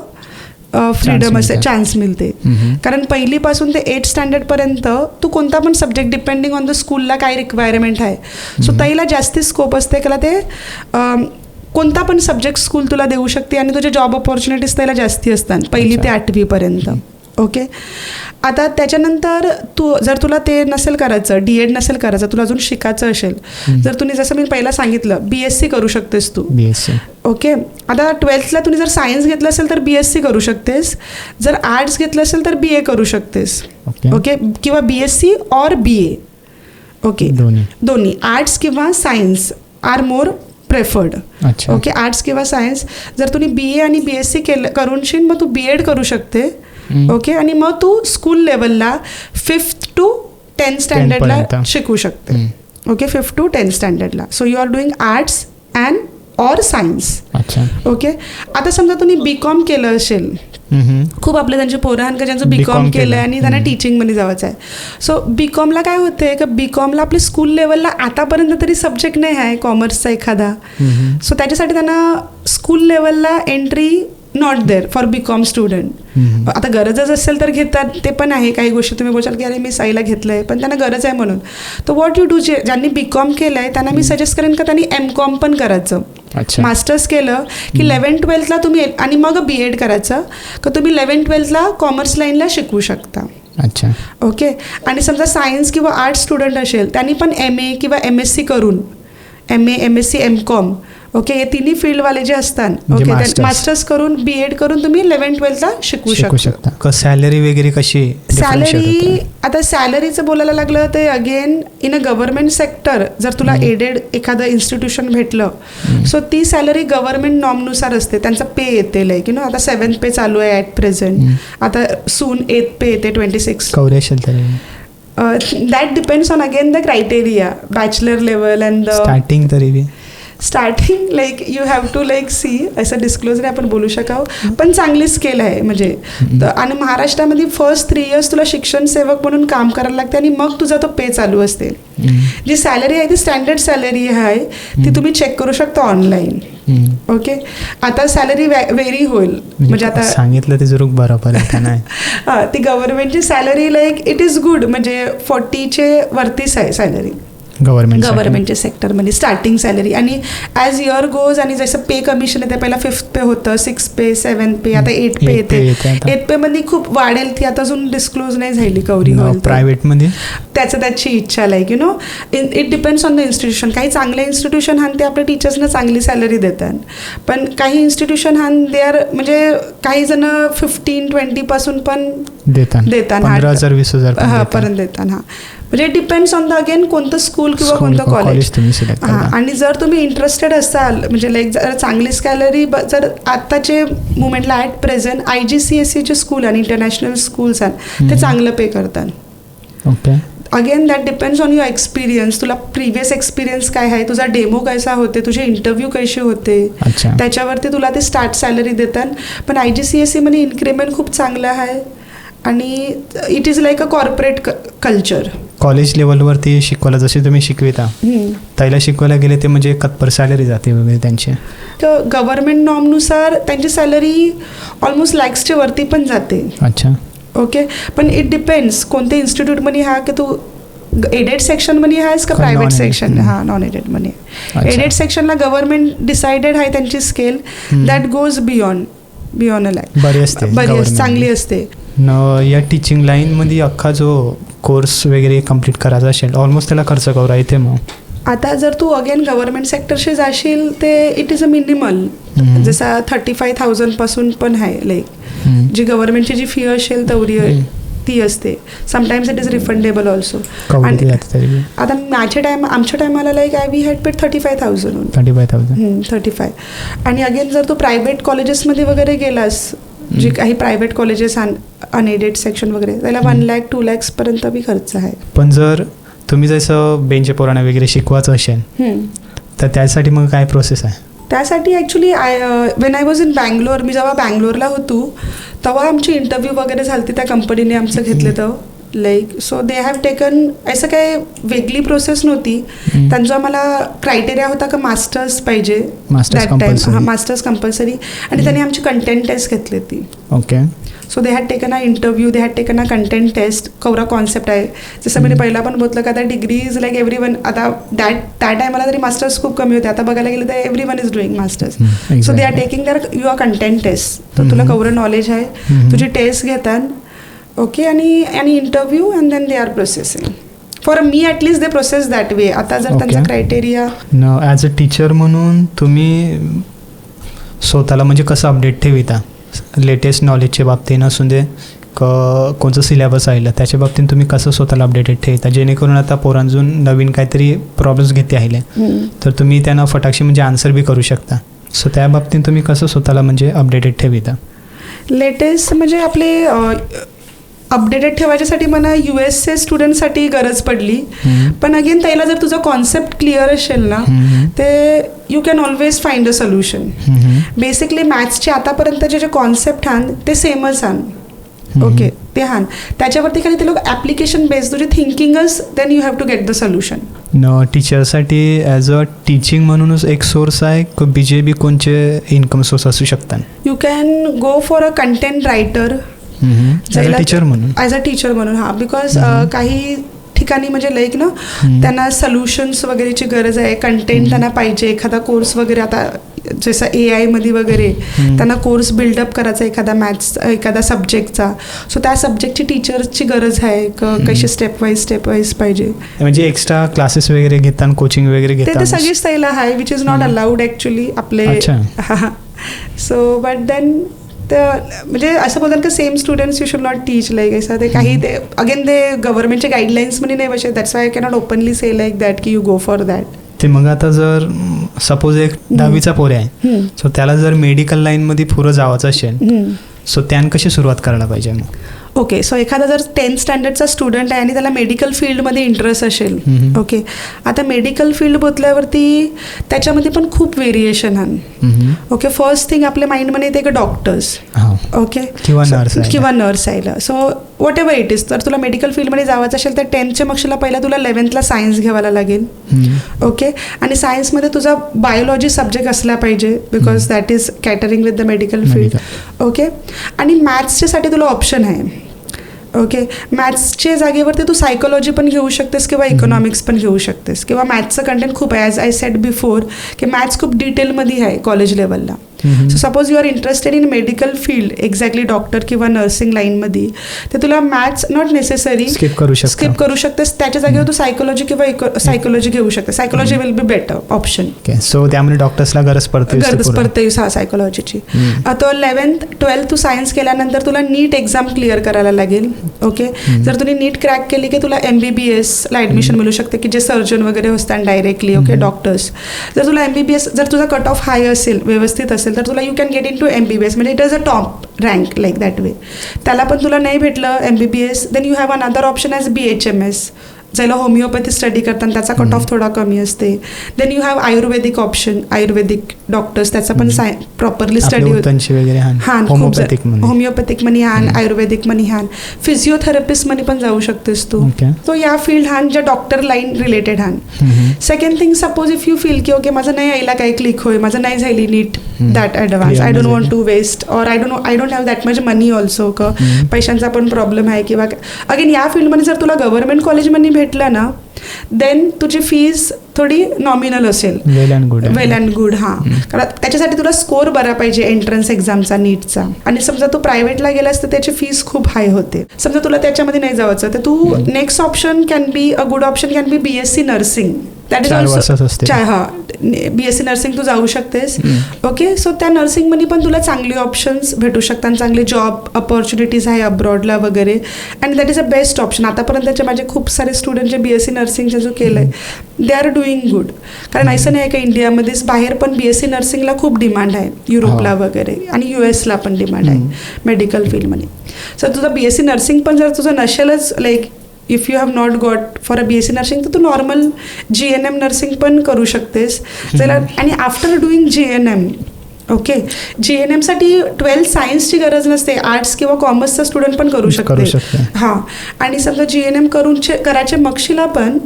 फ्रीडम असे चान्स मिळते. कारण पहिलीपासून ते 8th स्टँडर्डपर्यंत तू कोणता पण सब्जेक्ट डिपेंडिंग ऑन द स्कूलला काय रिक्वायरमेंट आहे, सो ताईला जास्ती स्कोप असते त्याला ते कोणता पण सब्जेक्ट स्कूल तुला देऊ शकते. आणि तुझे जॉब ऑपॉर्च्युनिटीज त्याला जास्ती असतात 1ली ते 8वीपर्यंत. ओके, आता त्याच्यानंतर जर तुला ते नसेल करायचं, DEd नसेल करायचं, तुला अजून शिकायचं असेल, जर तुम्ही जसं मी पहिला सांगितलं BSc करू शकतेस तू. ओके, आता 12thला तुम्ही जर सायन्स घेतलं असेल तर BSc करू शकतेस, जर आर्ट्स घेतलं असेल तर BA करू शकतेस. ओके, किंवा BSc और BA. ओके, दोन्ही आर्ट्स किंवा science are more preferred. Okay, arts किंवा सायन्स. जर तुम्ही BA आणि BSc करूनशील मग तू BEd करू शकते. ओके, आणि मग तू स्कूल लेवलला 5th to 10th स्टँडर्डला शिकू शकते. ओके, 5th to 10th स्टँडर्डला. So you are doing arts and or science. Okay, आता समजा तुम्ही BCom केलं असेल, खूप आपले त्यांचे पोरं आहेत का ज्यांचं BCom केलं आणि त्यांना टीचिंगमध्ये जायचं आहे. सो BComला काय होते का BComला आपल्या स्कूल लेवलला आतापर्यंत तरी सब्जेक्ट नाही आहे कॉमर्सचा एखादा. सो त्याच्यासाठी त्यांना स्कूल लेवलला entry not there for BCom student. आता गरजच असेल तर घेतात, ते पण आहे. काही गोष्टी तुम्ही बोलाल की अरे मी साईला घेतलं आहे पण त्यांना गरज आहे म्हणून. तर व्हॉट यू डू, ज्यांनी BCom केलं आहे त्यांना मी सजेस्ट करेन का त्यांनी MCom पण करायचं. मास्टर्स केलं की 11th-12thला तुम्ही आणि मग BEd करायचं का तुम्ही 11th-12thला कॉमर्स लाईनला शिकवू शकता. अच्छा, ओके, आणि समजा सायन्स किंवा आर्ट्स स्टुडंट असेल त्यांनी पण MA किंवा MSc करून MA MSc MCom, ओके, हे तिन्ही फील्डवाले जे असतात, ओके, मास्टर्स करून BEd करून तुम्ही 11th-12thला शिकू शकता. सॅलरी वगैरे कशी? सॅलरी, आता सॅलरीचं बोलायला लागलं तर again in a government sector जर तुला एडेड एखादं इन्स्टिट्यूशन भेटलं, सो ती सॅलरी गव्हर्नमेंट नॉर्मनुसार असते. त्यांचा पे येते लाईक यू नो, आता 7th पे चालू आहे ॲट प्रेझेंट, आता सून 8th पे येते 26. That depends on again the criteria, bachelor level and starting तरी starting like you have to like see, असं डिस्क्लोज नाही आपण बोलू शकावं, पण चांगली स्केल आहे म्हणजे. आणि महाराष्ट्रामध्ये फर्स्ट 3 years तुला शिक्षण सेवक म्हणून काम करायला लागते आणि मग तुझा तो पे चालू असते. जी सॅलरी आहे ती स्टँडर्ड सॅलरी आहे, ती तुम्ही चेक करू शकता ऑनलाईन. ओके, आता सॅलरी व्हेरी होईल म्हणजे आता सांगितलं ते जरूर बरोबर आहे. ती गव्हर्नमेंटची salary like it is good म्हणजे 40चे वरतीच आहे सॅलरी. गव्हर्नमेंटच्या सेक्टरमध्ये स्टार्टिंग सॅलरी. आणि ॲज इयर गोज आणि जसं पे कमिशन येते, पहिला 5th पे होतं, 6th पे, 7th पे, आता 8th पे येते. 8th पे मध्ये खूप वाढेल, ती आता अजून डिस्क्लोज नाही झाली कवरी होईल प्रायव्हेटमध्ये. त्याची इच्छा like it depends on the institution. काही चांगले इन्स्टिट्यूशन हान ते आपल्या टीचर्सना चांगली सॅलरी देतात, पण काही इन्स्टिट्यूशन हान दे आर म्हणजे काही जण 15-20 पासून पण देतात, 15,000-20,000 पर्यंत देतात. म्हणजे डिपेंड्स ऑन द अगेन कोणतं स्कूल किंवा कोणतं कॉलेज. आणि जर तुम्ही इंटरेस्टेड असाल म्हणजे लाईक जर चांगली सॅलरी, जर आत्ताचे मुवमेंटला ॲट प्रेझेंट IGCSE स्कूल आणि इंटरनॅशनल स्कूल्स आहेत ते चांगलं पे करतात. Okay. Again that depends on your experience. तुला प्रिव्हियस एक्सपिरियन्स काय आहे, तुझा डेमो कसा होते, तुझे इंटरव्ह्यू कसे होते, त्याच्यावरती तुला ते स्टार्ट सॅलरी देतात. पण IGCSE मध्ये इन्क्रीमेंट खूप चांगलं आहे आणि it is like a corporate culture. College लेवलवरती शिकवायला जसे तुम्ही शिकविता त्याला शिकवायला गेले ते म्हणजे कतपर सॅलरी जाते वगैरे त्यांची. तर गव्हर्नमेंट नॉर्मनुसार त्यांची सॅलरी ऑलमोस्ट लॅक्सच्या वरती पण जाते. अच्छा. ओके. पण इट डिपेंड्स कोणत्या इन्स्टिट्यूटमध्ये हा की तू एडेड सेक्शनमध्ये आहेस का प्रायव्हेट सेक्शन. हां, नॉन एडेडमध्ये. एडेड सेक्शनला गव्हर्नमेंट डिसाइडेड आहे त्यांची scale that goes beyond a lakh. बरी चांगली असते. या टीचिंग लाईनमध्ये अख्खा जो कोर्स वगैरे कम्प्लीट करायचा असेल ऑलमोस्ट त्याला खर्च करा येते. मग आता जर तू अगेन गव्हर्नमेंट सेक्टरशी जाशील ते इट इज अ मिनिमल. जसा 35,000 पासून पण आहे लाईक जी गव्हर्नमेंटची जी फी असेल तेवढी ती असते. Sometimes it is refundable also. आता आमच्या टायमाला लाईक वी हॅड पेड 35,000. 35. आणि अगेन जर तू प्रायव्हेट कॉलेजेसमध्ये वगैरे गेलास, जे काही प्रायव्हेट कॉलेजेस अनएडेड सेक्शन वगैरे, त्याला 1 लाख 2 लाख पर्यंत बी खर्च आहे. पण जर तुम्ही जसं बेंच पोरांना वगैरे शिकवायचं असेल तर त्यासाठी मग काय प्रोसेस आहे? त्यासाठी actually when I was in Bangalore, मी जेव्हा बँगलोरला होतो तेव्हा आमची इंटरव्ह्यू वगैरे झाली, त्या कंपनीने आमचं घेतलं तर like so they have taken. असं काय वेगळी प्रोसेस नव्हती. त्यांचा मला क्रायटेरिया होता का मास्टर्स पाहिजे दॅट टाइम. Masters compulsory. आणि त्यांनी आमची कंटेंट टेस्ट घेतली ती. Okay. So they had taken a interview, they had taken a content test. कवरा कॉन्सेप्ट आहे जसं मी पहिला पण बोललं का आता degree is like every one. आता त्या टायमाला तरी मास्टर्स खूप कमी होते, आता बघायला गेलं तर everyone is doing masters. So they are taking their your content test. तर तुला कवरं नॉलेज आहे, तुझी टेस्ट घेतात. ओके. आणि interview and then they are processing. For me at least they process that way. आता जर त्यांचा क्रायटेरिया ॲज अ टीचर म्हणून तुम्ही स्वतःला म्हणजे कसं अपडेट ठेविता लेटेस्ट नॉलेजच्या बाबतीत असून दे कोणतं सिलेबस आहे त्याच्या बाबतीत तुम्ही कसं स्वतःला अपडेटेड ठेवता जेणेकरून आता पोरांजून नवीन काहीतरी प्रॉब्लेम्स घेते आहे तर तुम्ही त्यांना फटाक्षी म्हणजे आन्सर बी करू शकता. सो त्या बाबतीत तुम्ही कसं स्वतःला म्हणजे अपडेटेड ठेविता? लेटेस्ट म्हणजे आपले अपडेटेड ठेवायच्यासाठी मला USC स्टुडंटसाठी गरज पडली. पण अगेन त्याला जर तुझा कॉन्सेप्ट क्लिअर असेल ना ते you can always find a solution. Basically मॅथ्सचे आतापर्यंतचे जे कॉन्सेप्ट आण ते सेमच आण. ओके. ते हान त्याच्यावरती खाली ते लोक ॲप्लिकेशन बेस्ड तुझी थिंकिंगच then you have to get the solution. टीचरसाठी ॲज अ टीचिंग म्हणूनच एक सोर्स आहे BJB कोणचे इन्कम सोर्स असू शकतात? You can go for a content writer as a teacher म्हणून. हां, बिकॉज काही ठिकाणी म्हणजे लाईक ना त्यांना सोल्युशन्स वगैरेची गरज आहे, कंटेंट त्यांना पाहिजे, एखादा कोर्स वगैरे. आता जसं AI मध्ये वगैरे त्यांना कोर्स बिल्डअप करायचा एखादा सब्जेक्टचा. सो त्या सब्जेक्टची टीचर्सची गरज आहे, कशी स्टेप वाईज पाहिजे. म्हणजे एक्स्ट्रा क्लासेस वगैरे घेतात, कोचिंग वगैरे घेतात, ते सगळीच त्याला आहे which is not allowed actually आपले. सो बट देन म्हणजे असं बोलतात की same students you should not teach like असं. ते काही ते अगेन ते गव्हर्नमेंटच्या गाईडलाईन्समध्ये नाही बसत. That's why I cannot openly say like that की यू गो फॉर दॅट. ते मग आता जर सपोज एक 10वीचा पोर आहे सो त्याला जर मेडिकल लाईनमध्ये पुढं जायचं असेल सो त्यानं कशी सुरुवात करायला पाहिजे मग? ओके. सो एखादा जर 10th स्टँडर्डचा स्टुडंट आहे आणि त्याला मेडिकल फील्डमध्ये इंटरेस्ट असेल. ओके. आता मेडिकल फील्ड बोलल्यावरती त्याच्यामध्ये पण खूप व्हेरिएशन आहे. ओके. फर्स्ट थिंग आपल्या माइंडमध्ये येते की डॉक्टर्स. ओके. किंवा नर्स आहे. So what ever it is. तर तुला मेडिकल फील्डमध्ये जायचं असेल तर 10thच्या मक्षला पहिला तुला 11thला सायन्स घ्यायला लागेल. ओके. आणि सायन्समध्ये तुझा बायोलॉजी सब्जेक्ट असला पाहिजे because that is catering with the medical field. Okay. आणि मॅथ्सच्यासाठी तुला ऑप्शन आहे. ओके. मॅथ्सच्या जागेवरती तू सायकोलॉजी पण घेऊ शकतेस किंवा इकॉनॉमिक्स पण घेऊ शकतेस किंवा मॅथ्सचं कंटेंट खूप आहे. ॲज आय सेड बिफोर की मॅथ्स खूप डिटेलमध्ये आहे कॉलेज लेवलला. So suppose you are interested in medical field, exactly doctor किंवा नर्सिंग लाईनमध्ये, तर तुला मॅथ्स नॉट नेसेसरी स्किप करू शकतेस. त्याच्या जागेवर तू सायकोलॉजी किंवा सायकोलॉजी घेऊ शकते. Psychology will be better option. So त्यामुळे डॉक्टर्सला गरज पडते सायकोलॉजीची. तो 11th 12th तू सायन्स केल्यानंतर तुला नीट एक्झाम क्लिअर करायला लागेल. ओके. जर तुम्ही नीट क्रॅक केली की तुला MBBS ला ऍडमिशन मिळू शकते की जे सर्जन वगैरे असतात डायरेक्टली. ओके. डॉक्टर्स. जर तुला MBBS जर तुझा कट ऑफ हाय असेल, व्यवस्थित असेल, तर तुला you can get in to MBBS, म्हणजे it is a top rank like that way. त्याला पण तुला नाही भेटलं MBBS, then you have another option as BHMS, ज्याला होमिओपॅथी स्टडी करताना त्याचा कट ऑफ थोडा कमी असते. Then you have ayurvedic option, ayurvedic doctors, त्याचा पण प्रॉपरली स्टडी होतं. होमिओपॅथिक मनी हान, आयुर्वेदिक मनी हान, फिजिओथेरपिस्ट मनी पण जाऊ शकतेस तू. तो या फील्ड हान ज्या डॉक्टर लाईन रिलेटेड हान. Second thing, suppose if you feel की ओके माझं नाही यायला काही क्लिक होय, माझं नाही झाली नीट that advance, I don't want to waste, or I don't have that much money also, पैशांचा पण प्रॉब्लेम आहे, किंवा अगेन या फील्डमध्ये जर तुला गव्हर्नमेंट कॉलेजमध्ये भेटलं ना, देन तुझी फीस थोडी नॉमिनल असेल. वेल अँड गुड. हां. कारण त्याच्यासाठी तुला स्कोर बरा पाहिजे एंट्रन्स एक्झामचा, नीटचा. आणि समजा तू प्रायव्हेटला गेलास तर त्याची फीस खूप हाय होते. समजा तुला त्याच्यामध्ये नाही जायचं तर तू next option can be a good option can be BSc nursing. That is also. हां. BSc नर्सिंग तू जाऊ शकतेस. ओके. सो त्या नर्सिंगमध्ये पण तुला चांगले ऑप्शन्स भेटू शकतात, चांगले जॉब अपॉर्च्युनिटीज आहे अब्रॉडला वगैरे. And that is a best option. आतापर्यंतचे माझे खूप सारे स्टुडंट जे BSc नर्सिंगचे जो केलं आहे, दे आर डुईंग गुड. कारण असं नाही आहे का इंडियामध्येच, बाहेर पण BSc नर्सिंगला खूप डिमांड आहे, युरोपला वगैरे, आणि US ला पण डिमांड आहे मेडिकल फील्डमध्ये. सो तुझं BSc नर्सिंग पण जर तुझं नसेलच, like if you have not got for a BSc nursing, तर तू नॉर्मल GNM नर्सिंग पण करू शकतेस. आणि आफ्टर डुईंग GNM, ओके, GNMसाठी 12th सायन्सची गरज नसते, आर्ट्स किंवा कॉमर्सचा स्टुडंट पण करू शकते. हां. आणि समजा GNM करायचे मगशीला पण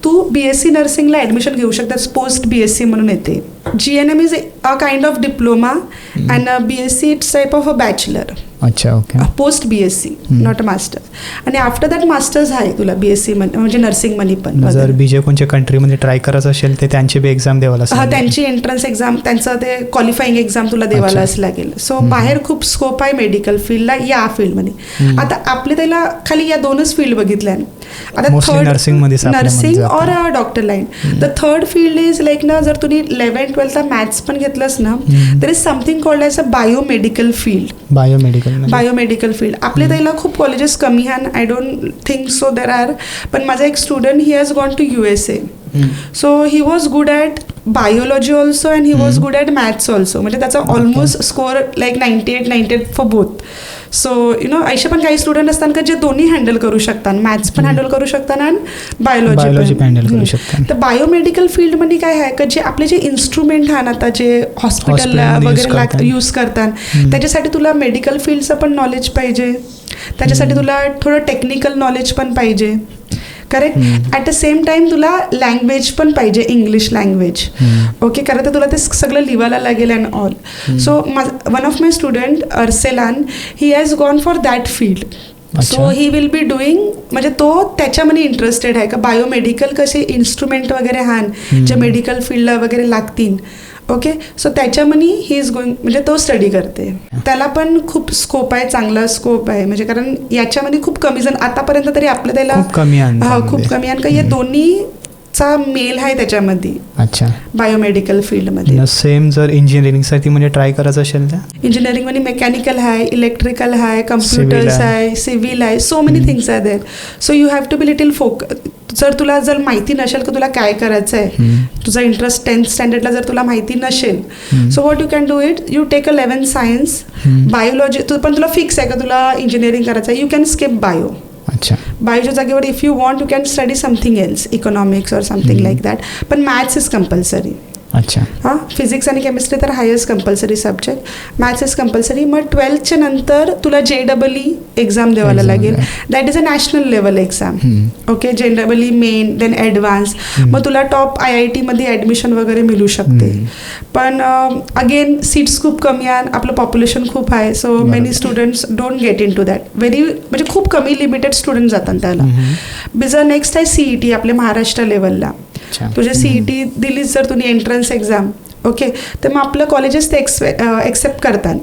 तू BSc नर्सिंगला ॲडमिशन घेऊ शकतेस. पोस्ट BSc म्हणून येते. GNM is a kind of diploma and BSc it's type of a bachelor. अच्छा. Okay. Post BSc, not a master. आणि आफ्टर दॅट मास्टर्स आहे तुला BSc म्हणजे नर्सिंग मध्ये पण. जर बीजे कोणत्या कंट्रीमध्ये ट्राय करायचं असेल तर त्यांची बी एक्झाम द्यावं लागेल. हां, त्यांची एंट्रन्स एक्झाम, त्यांचं ते क्वालिफाईंग एक्झाम तुला द्यावालाच लागेल. सो बाहेर खूप स्कोप आहे मेडिकल फील्डला, या फील्डमध्ये. आता आपले त्याला खाली या दोनच फील्ड बघितल्या. आता थर्ड नर्सिंग और doctor line. The third field is like ना, जर तुम्ही 11th 12th मॅथ्स पण घेतलंस ना, there is something called as a biomedical field. Biomedical field आपले त्याला खूप कॉलेजेस कमी आहेत. I don't think so there are. पण माझा एक student, he has gone to USA. So he was good at biology also and he was good at maths also. म्हणजे त्याचा almost score like 98 for both. So असे पण काही student असतात का जे दोन्ही हँडल करू शकतात, मॅथ्स पण हँडल करू शकतात आणि बायोलॉजी पण हँडल करू शकतात. तर बायोमेडिकल फील्डमध्ये काय आहे का, जे आपले जे इन्स्ट्रुमेंट आहेत आता जे हॉस्पिटलला वगैरे यूज करतात, त्याच्यासाठी तुला मेडिकल फील्डचं पण नॉलेज पाहिजे, त्याच्यासाठी तुला थोडं टेक्निकल नॉलेज पण पाहिजे. Correct. At the same time तुला लँग्वेज पण पाहिजे, इंग्लिश लँग्वेज. ओके. कारण तर तुला ते सगळं लिहायला लागेल and all. So one of my student Arsalan, he has gone for that field. So he will be doing, म्हणजे तो त्याच्यामध्ये इंटरेस्टेड आहे का बायोमेडिकल कसे इन्स्ट्रुमेंट वगैरे हान जे मेडिकल फील्डला वगैरे लागतील. ओके. सो त्याच्यामध्ये ही इज गोइंग, म्हणजे तो स्टडी करते. त्याला पण खूप स्कोप आहे, चांगला स्कोप आहे. म्हणजे कारण याच्यामध्ये खूप कमी जण आतापर्यंत तरी आपलं त्याला खूप कमी आहे का या दोन्हीचा मेल आहे त्याच्यामध्ये. अच्छा. बायोमेडिकल फील्डमध्ये सेम जर इंजिनिअरिंगसाठी म्हणजे ट्राय करायचं असेल तर इंजिनिअरिंगमध्ये मेकॅनिकल आहे, इलेक्ट्रिकल आहे, कम्प्युटर्स आहे, सिव्हिल आहे, so many things are there. So you have to be little जर माहिती नसेल की तुला काय करायचं आहे, तुझा इंटरेस्ट 10th स्टँडर्डला जर तुला माहिती नसेल, so what you can do it, you take a 11th science, biology पण तुला फिक्स आहे का तुला इंजिनिअरिंग करायचं आहे, यू कॅन स्किप बायो. अच्छा. बायोच्या जागेवर if you want you can study something else, economics और समथिंग लाईक दॅट. पण मॅथ्स इज कंपल्सरी. अच्छा. हां, फिजिक्स आणि केमिस्ट्री तर highest compulsory subject, maths is compulsory. मग 12th नंतर तुला JEE एक्झाम द्यावायला लागेल. That is a national level exam. Okay, JEE main, then advance. मग तुला टॉप IIT मध्ये ॲडमिशन वगैरे मिळू शकते. पण अगेन सीट्स खूप कमी आहे, आपलं पॉप्युलेशन खूप आहे, so many students don't get in to that. म्हणजे खूप कमी लिमिटेड स्टुडंट जातात त्याला. बिझा नेक्स्ट आहे CET आपल्या महाराष्ट्र लेवलला. तुझे CET दिलीस जर तुम्ही एंट्रन्स एक्झाम, ओके, तर मग आपलं कॉलेजेस ते एक्सेप्ट करतात.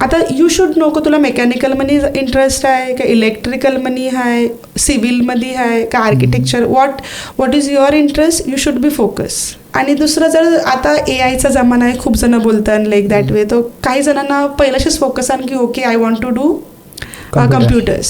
आता यू शुड नो का तुला मेकॅनिकलमध्ये इंटरेस्ट आहे का इलेक्ट्रिकलमध्ये आहे, सिव्हिलमध्ये आहे का architecture, what is your interest, you should be focus. आणि दुसरं, जर आता AIचा जमाना आहे, खूप जण बोलतात लाईक दॅट वे, तर काही जणांना पहिल्याशीच फोकस आहे की okay I want to do computers.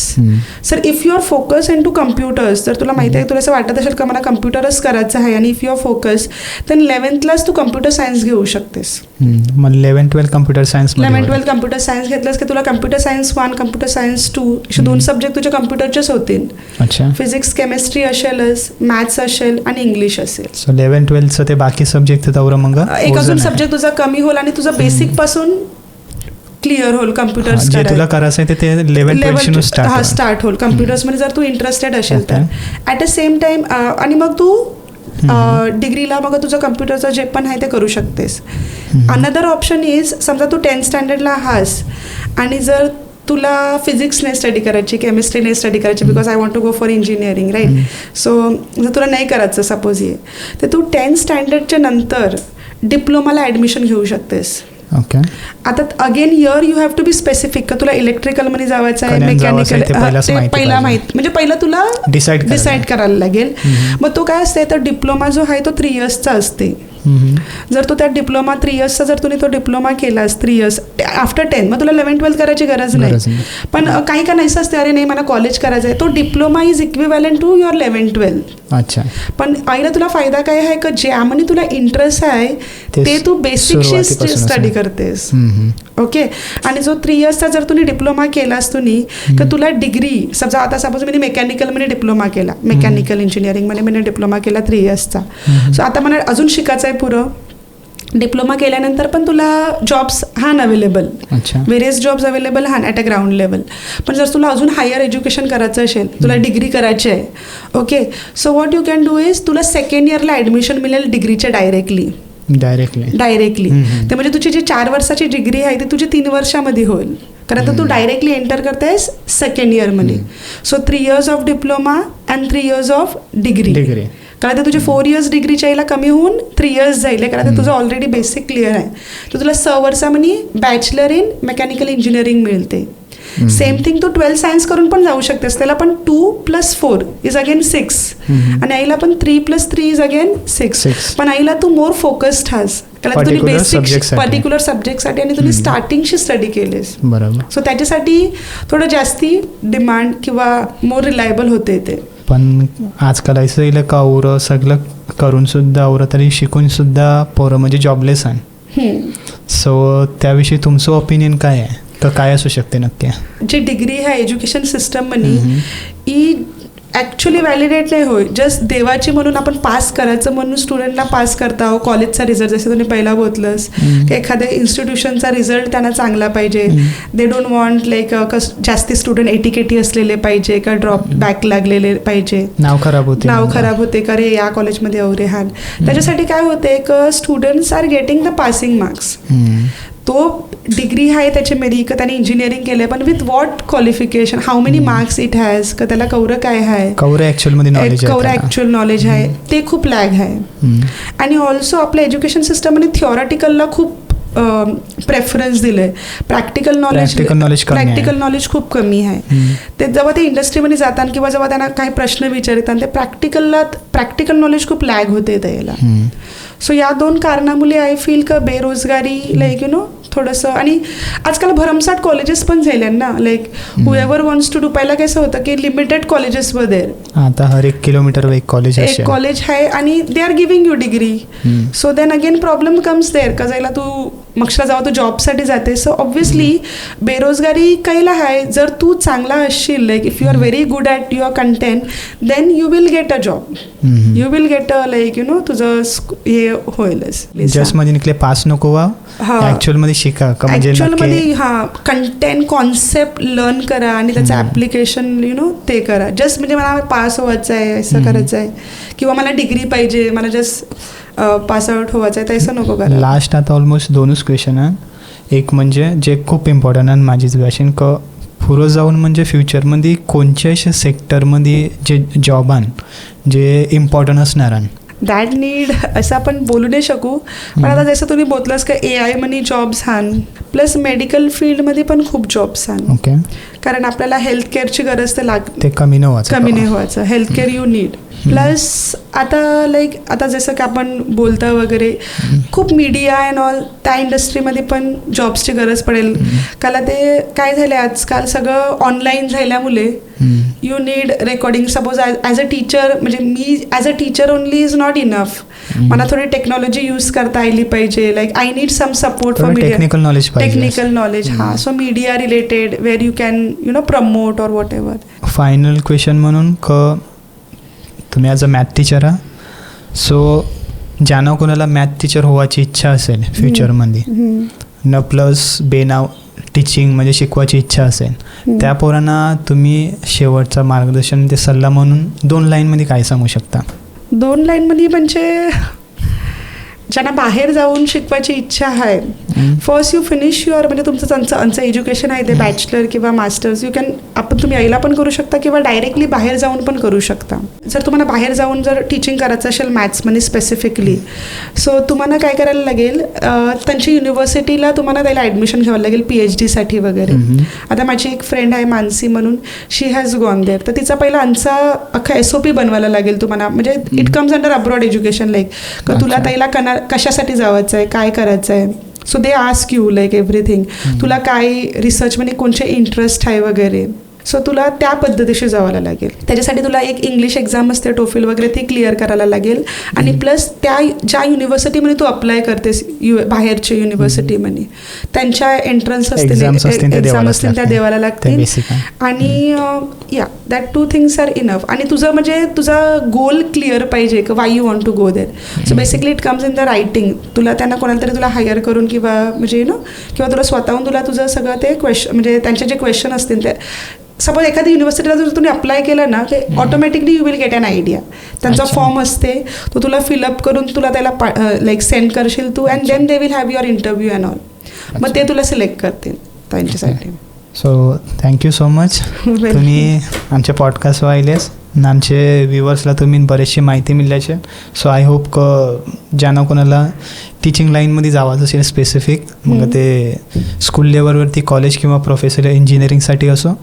Sir if you are focus into computers, जर तुला माहिती आहे, तुला असं वाटत असेल का मला कम्प्युटरच करायचं आहे, आणि if you are focus, then 11th तू कम्प्युटर सायन्स घेऊ शकतेस. मग 11-12 कम्प्युटर सायन्स, 11-12 कम्प्युटर सायन्स घेतलंस की तुला कम्प्युटर सायन्स 1, कम्प्युटर सायन्स 2 असे 2 सब्जेक्ट तुझ्या कम्प्युटरचेच होतील. अच्छा. फिजिक्स केमिस्ट्री असेलच, मॅथ्स असेल आणि इंग्लिश असेल. सो 11-12चं ते बाकी सब्जेक्ट तर मग एक अजून सब्जेक्ट तुझा कमी होईल आणि तुझा बेसिक पासून क्लिअर होईल. कम्प्युटर्स जे तुला करायचं आहे ते 11-12 स्टार्ट होईल. कम्प्युटर्समध्ये जर तू इंटरेस्टेड असेल तर. ॲट द सेम टाइम आणि मग तू डिग्रीला मग तुझं कम्प्युटरचं जे पण आहे ते करू शकतेस. अनदर ऑप्शन इज, समजा तू 10th स्टँडर्डला आहास आणि जर तुला फिजिक्सने स्टडी करायची, केमिस्ट्रीने स्टडी करायची, because I want to go for engineering, right. So जर तुला नाही करायचं सपोज ये, तर तू 10th स्टँडर्डच्या नंतर डिप्लोमाला ॲडमिशन घेऊ शकतेस. ओके. आता again year you have to be specific का तुला इलेक्ट्रिकलमध्ये जायचं आहे, मेकॅनिकल, ते पहिला माहीत, म्हणजे पहिलं तुला डिसाईड करायला लागेल. मग तो काय असते, तर डिप्लोमा जो आहे तो 3 yearsचा असते. जर तू त्या डिप्लोमा 3 yearsचा जर तुम्ही तो डिप्लोमा केलास 3 years आफ्टर 10, मग तुला 11-12 करायची गरज नाही. पण काही का नाही असते, अरे नाही मला कॉलेज करायचं आहे, तो diploma is equivalent to your 11-12. अच्छा. पण आईला तुला फायदा काय आहे का ज्यामध्ये तुला इंटरेस्ट आहे ते तू बेसिकशी स्टडी करतेस. ओके. आणि जो 3 yearsचा जर तुम्ही डिप्लोमा केलास तुम्ही, तर तुला डिग्री, समजा आता सपोज मी मेकॅनिकलमध्ये डिप्लोमा केला, मेकॅनिकल इंजिनिअरिंगमध्ये मी डिप्लोमा केला 3 yearsचा. सो आता मला अजून शिकायचं आहे पुरं. डिप्लोमा केल्यानंतर पण तुला जॉब्स हान अवेलेबल, व्हेरियस जॉब्स अवेलेबल हान ॲट अ ग्राउंड लेवल. पण जर तुला अजून हायर एज्युकेशन करायचं असेल, तुला डिग्री करायची आहे, okay, so what you can do is, तुला 2nd yearला ॲडमिशन मिळेल डिग्रीच्या डायरेक्टली. ते म्हणजे तुझी जी 4 वर्षाची डिग्री आहे ती तुझी 3 वर्षामध्ये होईल, कारण तर तू डायरेक्टली एंटर करतेस 2nd yearमध्ये. So 3 years of diploma and 3 years of degree. कारण ते तुझे 4 years डिग्रीच्या याला कमी होऊन 3 years जाईल, कारण ते तुझं ऑलरेडी बेसिक क्लिअर आहे. तर तुला 6 वर्षामध्ये बॅचलर इन मेकॅनिकल इंजिनिअरिंग मिळते. सेम थिंग तू 12 सायन्स करून पण जाऊ शकतेस, त्याला पण 2+4 इज अगेन 6, आणि आईला पण 3+3 इज अगेन 6. पण आईला तू मोर फोकस्ड हास, कारण तुम्ही बेसिक पर्टिक्युलर सब्जेक्टसाठी आणि तुम्ही स्टार्टिंगशी स्टडी केलेस. बरोबर. सो त्याच्यासाठी थोडं जास्ती डिमांड किंवा मोर रिलायबल होते ते. पण आजकाल असं येईल का औरं सगळं करून सुद्धा औरं तरी शिकून सुद्धा पोरं म्हणजे जॉबलेस आहे. सो त्याविषयी तुमचं ओपिनियन काय आहे, तर काय असू शकते नक्की? जी डिग्री आहे एज्युकेशन सिस्टममध्ये ही ॲक्च्युली व्हॅलिडेट नाही होय, जस्ट देवाची म्हणून आपण पास करायचं म्हणून स्टुडंटला पास करता. कॉलेजचा रिझल्ट जसं तुम्ही पहिला बोललंस की एखाद्या इन्स्टिट्यूशनचा रिझल्ट त्यांना चांगला पाहिजे. दे डोंट वॉन्ट लाईक जास्ती स्टुडंट एटीकेटी असलेले पाहिजे का ड्रॉप बॅक लागलेले पाहिजे, नाव खराब होते का रे या कॉलेजमध्ये एवढे हाल. त्याच्यासाठी काय होते क students are getting the passing marks. तो डिग्री आहे त्याच्यामध्ये का त्याने इंजिनिअरिंग केलं, पण with what qualification, how many marks it has, का त्याला कवरं काय आहे, कवरं ॲक्च्युअल नॉलेज आहे, ते खूप लॅग आहे. आणि ऑल्सो आपल्या एज्युकेशन सिस्टममध्ये थिओरिटिकलला खूप प्रेफरन्स दिलं आहे. प्रॅक्टिकल नॉलेज खूप कमी आहे. ते जेव्हा ते इंडस्ट्रीमध्ये जातात किंवा जेव्हा त्यांना काही प्रश्न विचारतात ते प्रॅक्टिकल नॉलेज खूप लॅग होते त्याला. सो या 2 कारणामुळे आय फील का बेरोजगारी लाईक थोडंसं. आणि आजकाल भरमसाठ कॉलेजेस पण झाले ना, like whoever wants to do. पहिला कसं होतं की लिमिटेड कॉलेजेस मध्ये, आता हर 1 किलोमीटरवर एक कॉलेज आहे आणि they are giving you degree. So then again problem comes there का जायला तू मक्षला जावा, तू जॉबसाठी जाते. सो ऑब्व्हियसली बेरोजगारी काहीला आहे. जर तू चांगला असशील, like if you are very good at your content, then you will get a job, you will get a like तुझं हे होईलच. जस्ट मध्ये निघले पास नको व्हा, ऍक्च्युअल मध्ये शिका. ऍक्च्युअल मध्ये कंटेंट कॉन्सेप्ट लर्न करा आणि त्याचं ऍप्लिकेशन ते करा. जस्ट म्हणजे मला पास व्हायचं आहे असं करायचं आहे, किंवा मला डिग्री पाहिजे, मला जस्ट पास आउट व्हायचं आहे, तसं नको करा. लास्ट आता ऑलमोस्ट 2च क्वेश्चन आहे. एक म्हणजे जे खूप इम्पॉर्टंट आहे माझीच क्वेश्चन, क पुढं जाऊन म्हणजे फ्युचरमध्ये कोणत्या अशा सेक्टरमध्ये जे जॉब आण जे इम्पॉर्टंट असणार आहे. दॅट नीड असं आपण बोलू नाही शकू, पण आता जसं तुम्ही बोललास का AI मध्ये जॉब्स आण, प्लस मेडिकल फील्डमध्ये पण खूप जॉब्स आण. ओके. कारण आपल्याला हेल्थकेअरची गरज तर लागते, ते कमी नाही व्हायचं. Healthcare you need. प्लस आता जसं की आपण बोलता वगैरे खूप मीडिया अँड ऑल, त्या इंडस्ट्रीमध्ये पण जॉब्सची गरज पडेल. कारण ते काय झालं आजकाल सगळं ऑनलाईन झाल्यामुळे you need recording. Suppose as a teacher, म्हणजे मी as a teacher only is not enough. मला थोडी टेक्नॉलॉजी यूज करता आली पाहिजे. Like I need some support for media, technical knowledge. So media related where you can promote or whatever. Final question म्हणून तुम्ही as a math teacher आहात, so ज्यांना कोणाला मॅथ टीचर व्हायची इच्छा असेल फ्युचरमध्ये, न प्लस बेनाव टीचिंग म्हणजे शिकवायची इच्छा असेल, त्या पोरांना तुम्ही शेवटचं मार्गदर्शन ते सल्ला म्हणून 2 लाईनमध्ये काय सांगू शकता? 2 लाईनमध्ये म्हणजे ज्यांना बाहेर जाऊन शिकवायची इच्छा आहे, फर्स्ट यू फिनिश युअर, म्हणजे तुमचं एज्युकेशन आहे ते बॅचलर किंवा मास्टर्स. तुम्ही यायला पण करू शकता किंवा डायरेक्टली बाहेर जाऊन पण करू शकता. जर तुम्हाला बाहेर जाऊन जर टीचिंग करायचं असेल मॅथ्समध्ये स्पेसिफिकली, सो तुम्हाला काय करायला लागेल, त्यांची युनिव्हर्सिटीला तुम्हाला त्याला ॲडमिशन घ्यावं लागेल PhD वगैरे. आता माझी एक फ्रेंड आहे मानसी म्हणून, शी हॅज गॉन देअर. तर तिचा पहिला अख्खा SOP बनवायला लागेल तुम्हाला, म्हणजे it comes under abroad education. Like तुला त्याला कशासाठी जायचं आहे, काय करायचं आहे. So they ask you like everything, तुला काय रिसर्चमध्ये कोणते इंटरेस्ट आहे वगैरे. सो तुला त्या पद्धतीशी जावं लागेल. त्याच्यासाठी तुला एक इंग्लिश एक्झाम असते TOEFL वगैरे, ती क्लिअर करायला लागेल. आणि प्लस त्या ज्या युनिव्हर्सिटीमध्ये तू अप्लाय करतेस, बाहेरच्या युनिव्हर्सिटीमध्ये, त्यांच्या एंट्रन्स असतील, एक्झाम असतील, त्या द्यायला लागतील. आणि दॅट 2 थिंग्स आर इनफ. आणि तुझं म्हणजे तुझा गोल क्लिअर पाहिजे की why you want to go there. So basically it comes in the writing. तुला त्यांना कोणाला तरी तुला हायर करून किंवा म्हणजे किंवा तुला स्वतःहून तुला तुझं सगळं ते क्वेश्चन, म्हणजे त्यांचे जे क्वेश्चन असतील ते, सपोज एखादी युनिव्हर्सिटीला जर तुम्ही अप्लाय केलं ना, ते automatically you will get an idea. त्यांचा फॉर्म असते, तो तुला फिलअप करून तुला त्याला लाईक सेंड करशील तू, and then they will have your interview and all. मग ते तुला सिलेक्ट करतील त्यांच्यासाठी. So thank you so much. तुम्ही आमच्या पॉडकास्ट वाहिलेस आणि आमचे व्ह्युअर्सला तुम्ही बरेचशी माहिती मिळाल्याचे. सो आय होप ज्यांना कोणाला टीचिंग लाईनमध्ये जावायचं असेल स्पेसिफिक, मग ते स्कूल लेवलवरती कॉलेज किंवा प्रोफेशनल इंजिनिअरिंगसाठी असो,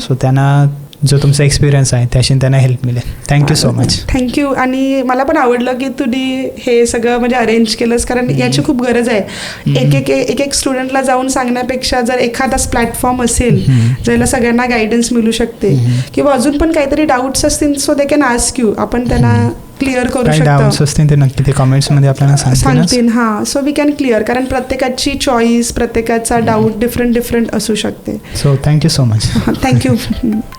सो त्यांना जो तुमचा एक्सपिरियन्स आहे त्याशी त्यांना हेल्प मिळेल. Thank you so much. थँक्यू. आणि मला पण आवडलं की तुम्ही हे सगळं म्हणजे अरेंज केलंस, कारण याची खूप गरज आहे. एक स्टुडंटला जाऊन सांगण्यापेक्षा जर एखादाच प्लॅटफॉर्म असेल ज्याला सगळ्यांना गायडन्स मिळू शकते, किंवा अजून पण काहीतरी डाऊट्स असतील, so they can ask you, आपण त्यांना क्लिअर करू शकतो. डाऊट्स असतील ते नक्की ते कमेंट्समध्ये आपल्याला सांगतील. सो वी कॅन क्लिअर, कारण प्रत्येकाची चॉईस, प्रत्येकाचा डाऊट डिफरंट असू शकते. So thank you so much.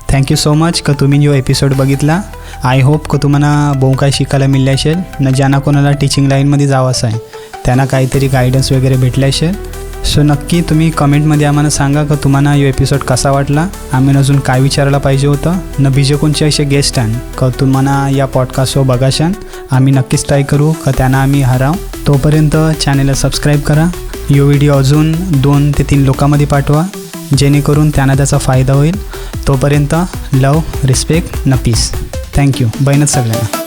Thank you so much का तुम्ही जो एपिसोड बघितला. आय होप का तुम्हाला बहु काय शिकायला मिळले असेल ना. ज्यांना कोणाला टीचिंग लाईनमध्ये जावं असं आहे त्यांना काहीतरी गायडन्स वगैरे भेटले असेल. सो नक्की तुम्ही कमेंटमध्ये आम्हाला सांगा का तुम्हाला यो एपिसोड कसा वाटला, आम्ही अजून काय विचारायला पाहिजे होतं ना. बीजे कोणचे असे गेस्ट आहे का तुम्हाला या पॉडकास्टवर बघाशान, आम्ही नक्कीच ट्राय करू का त्यांना आम्ही हराव. तोपर्यंत चॅनलला सबस्क्राईब करा. यो व्हिडिओ अजून 2 ते 3 लोकांमध्ये पाठवा, जेणेकरून त्यांना त्याचा फायदा होईल. तोपर्यंत लव, रिस्पेक्ट न पीस. थँक्यू. बहिणच सगळ्यांना.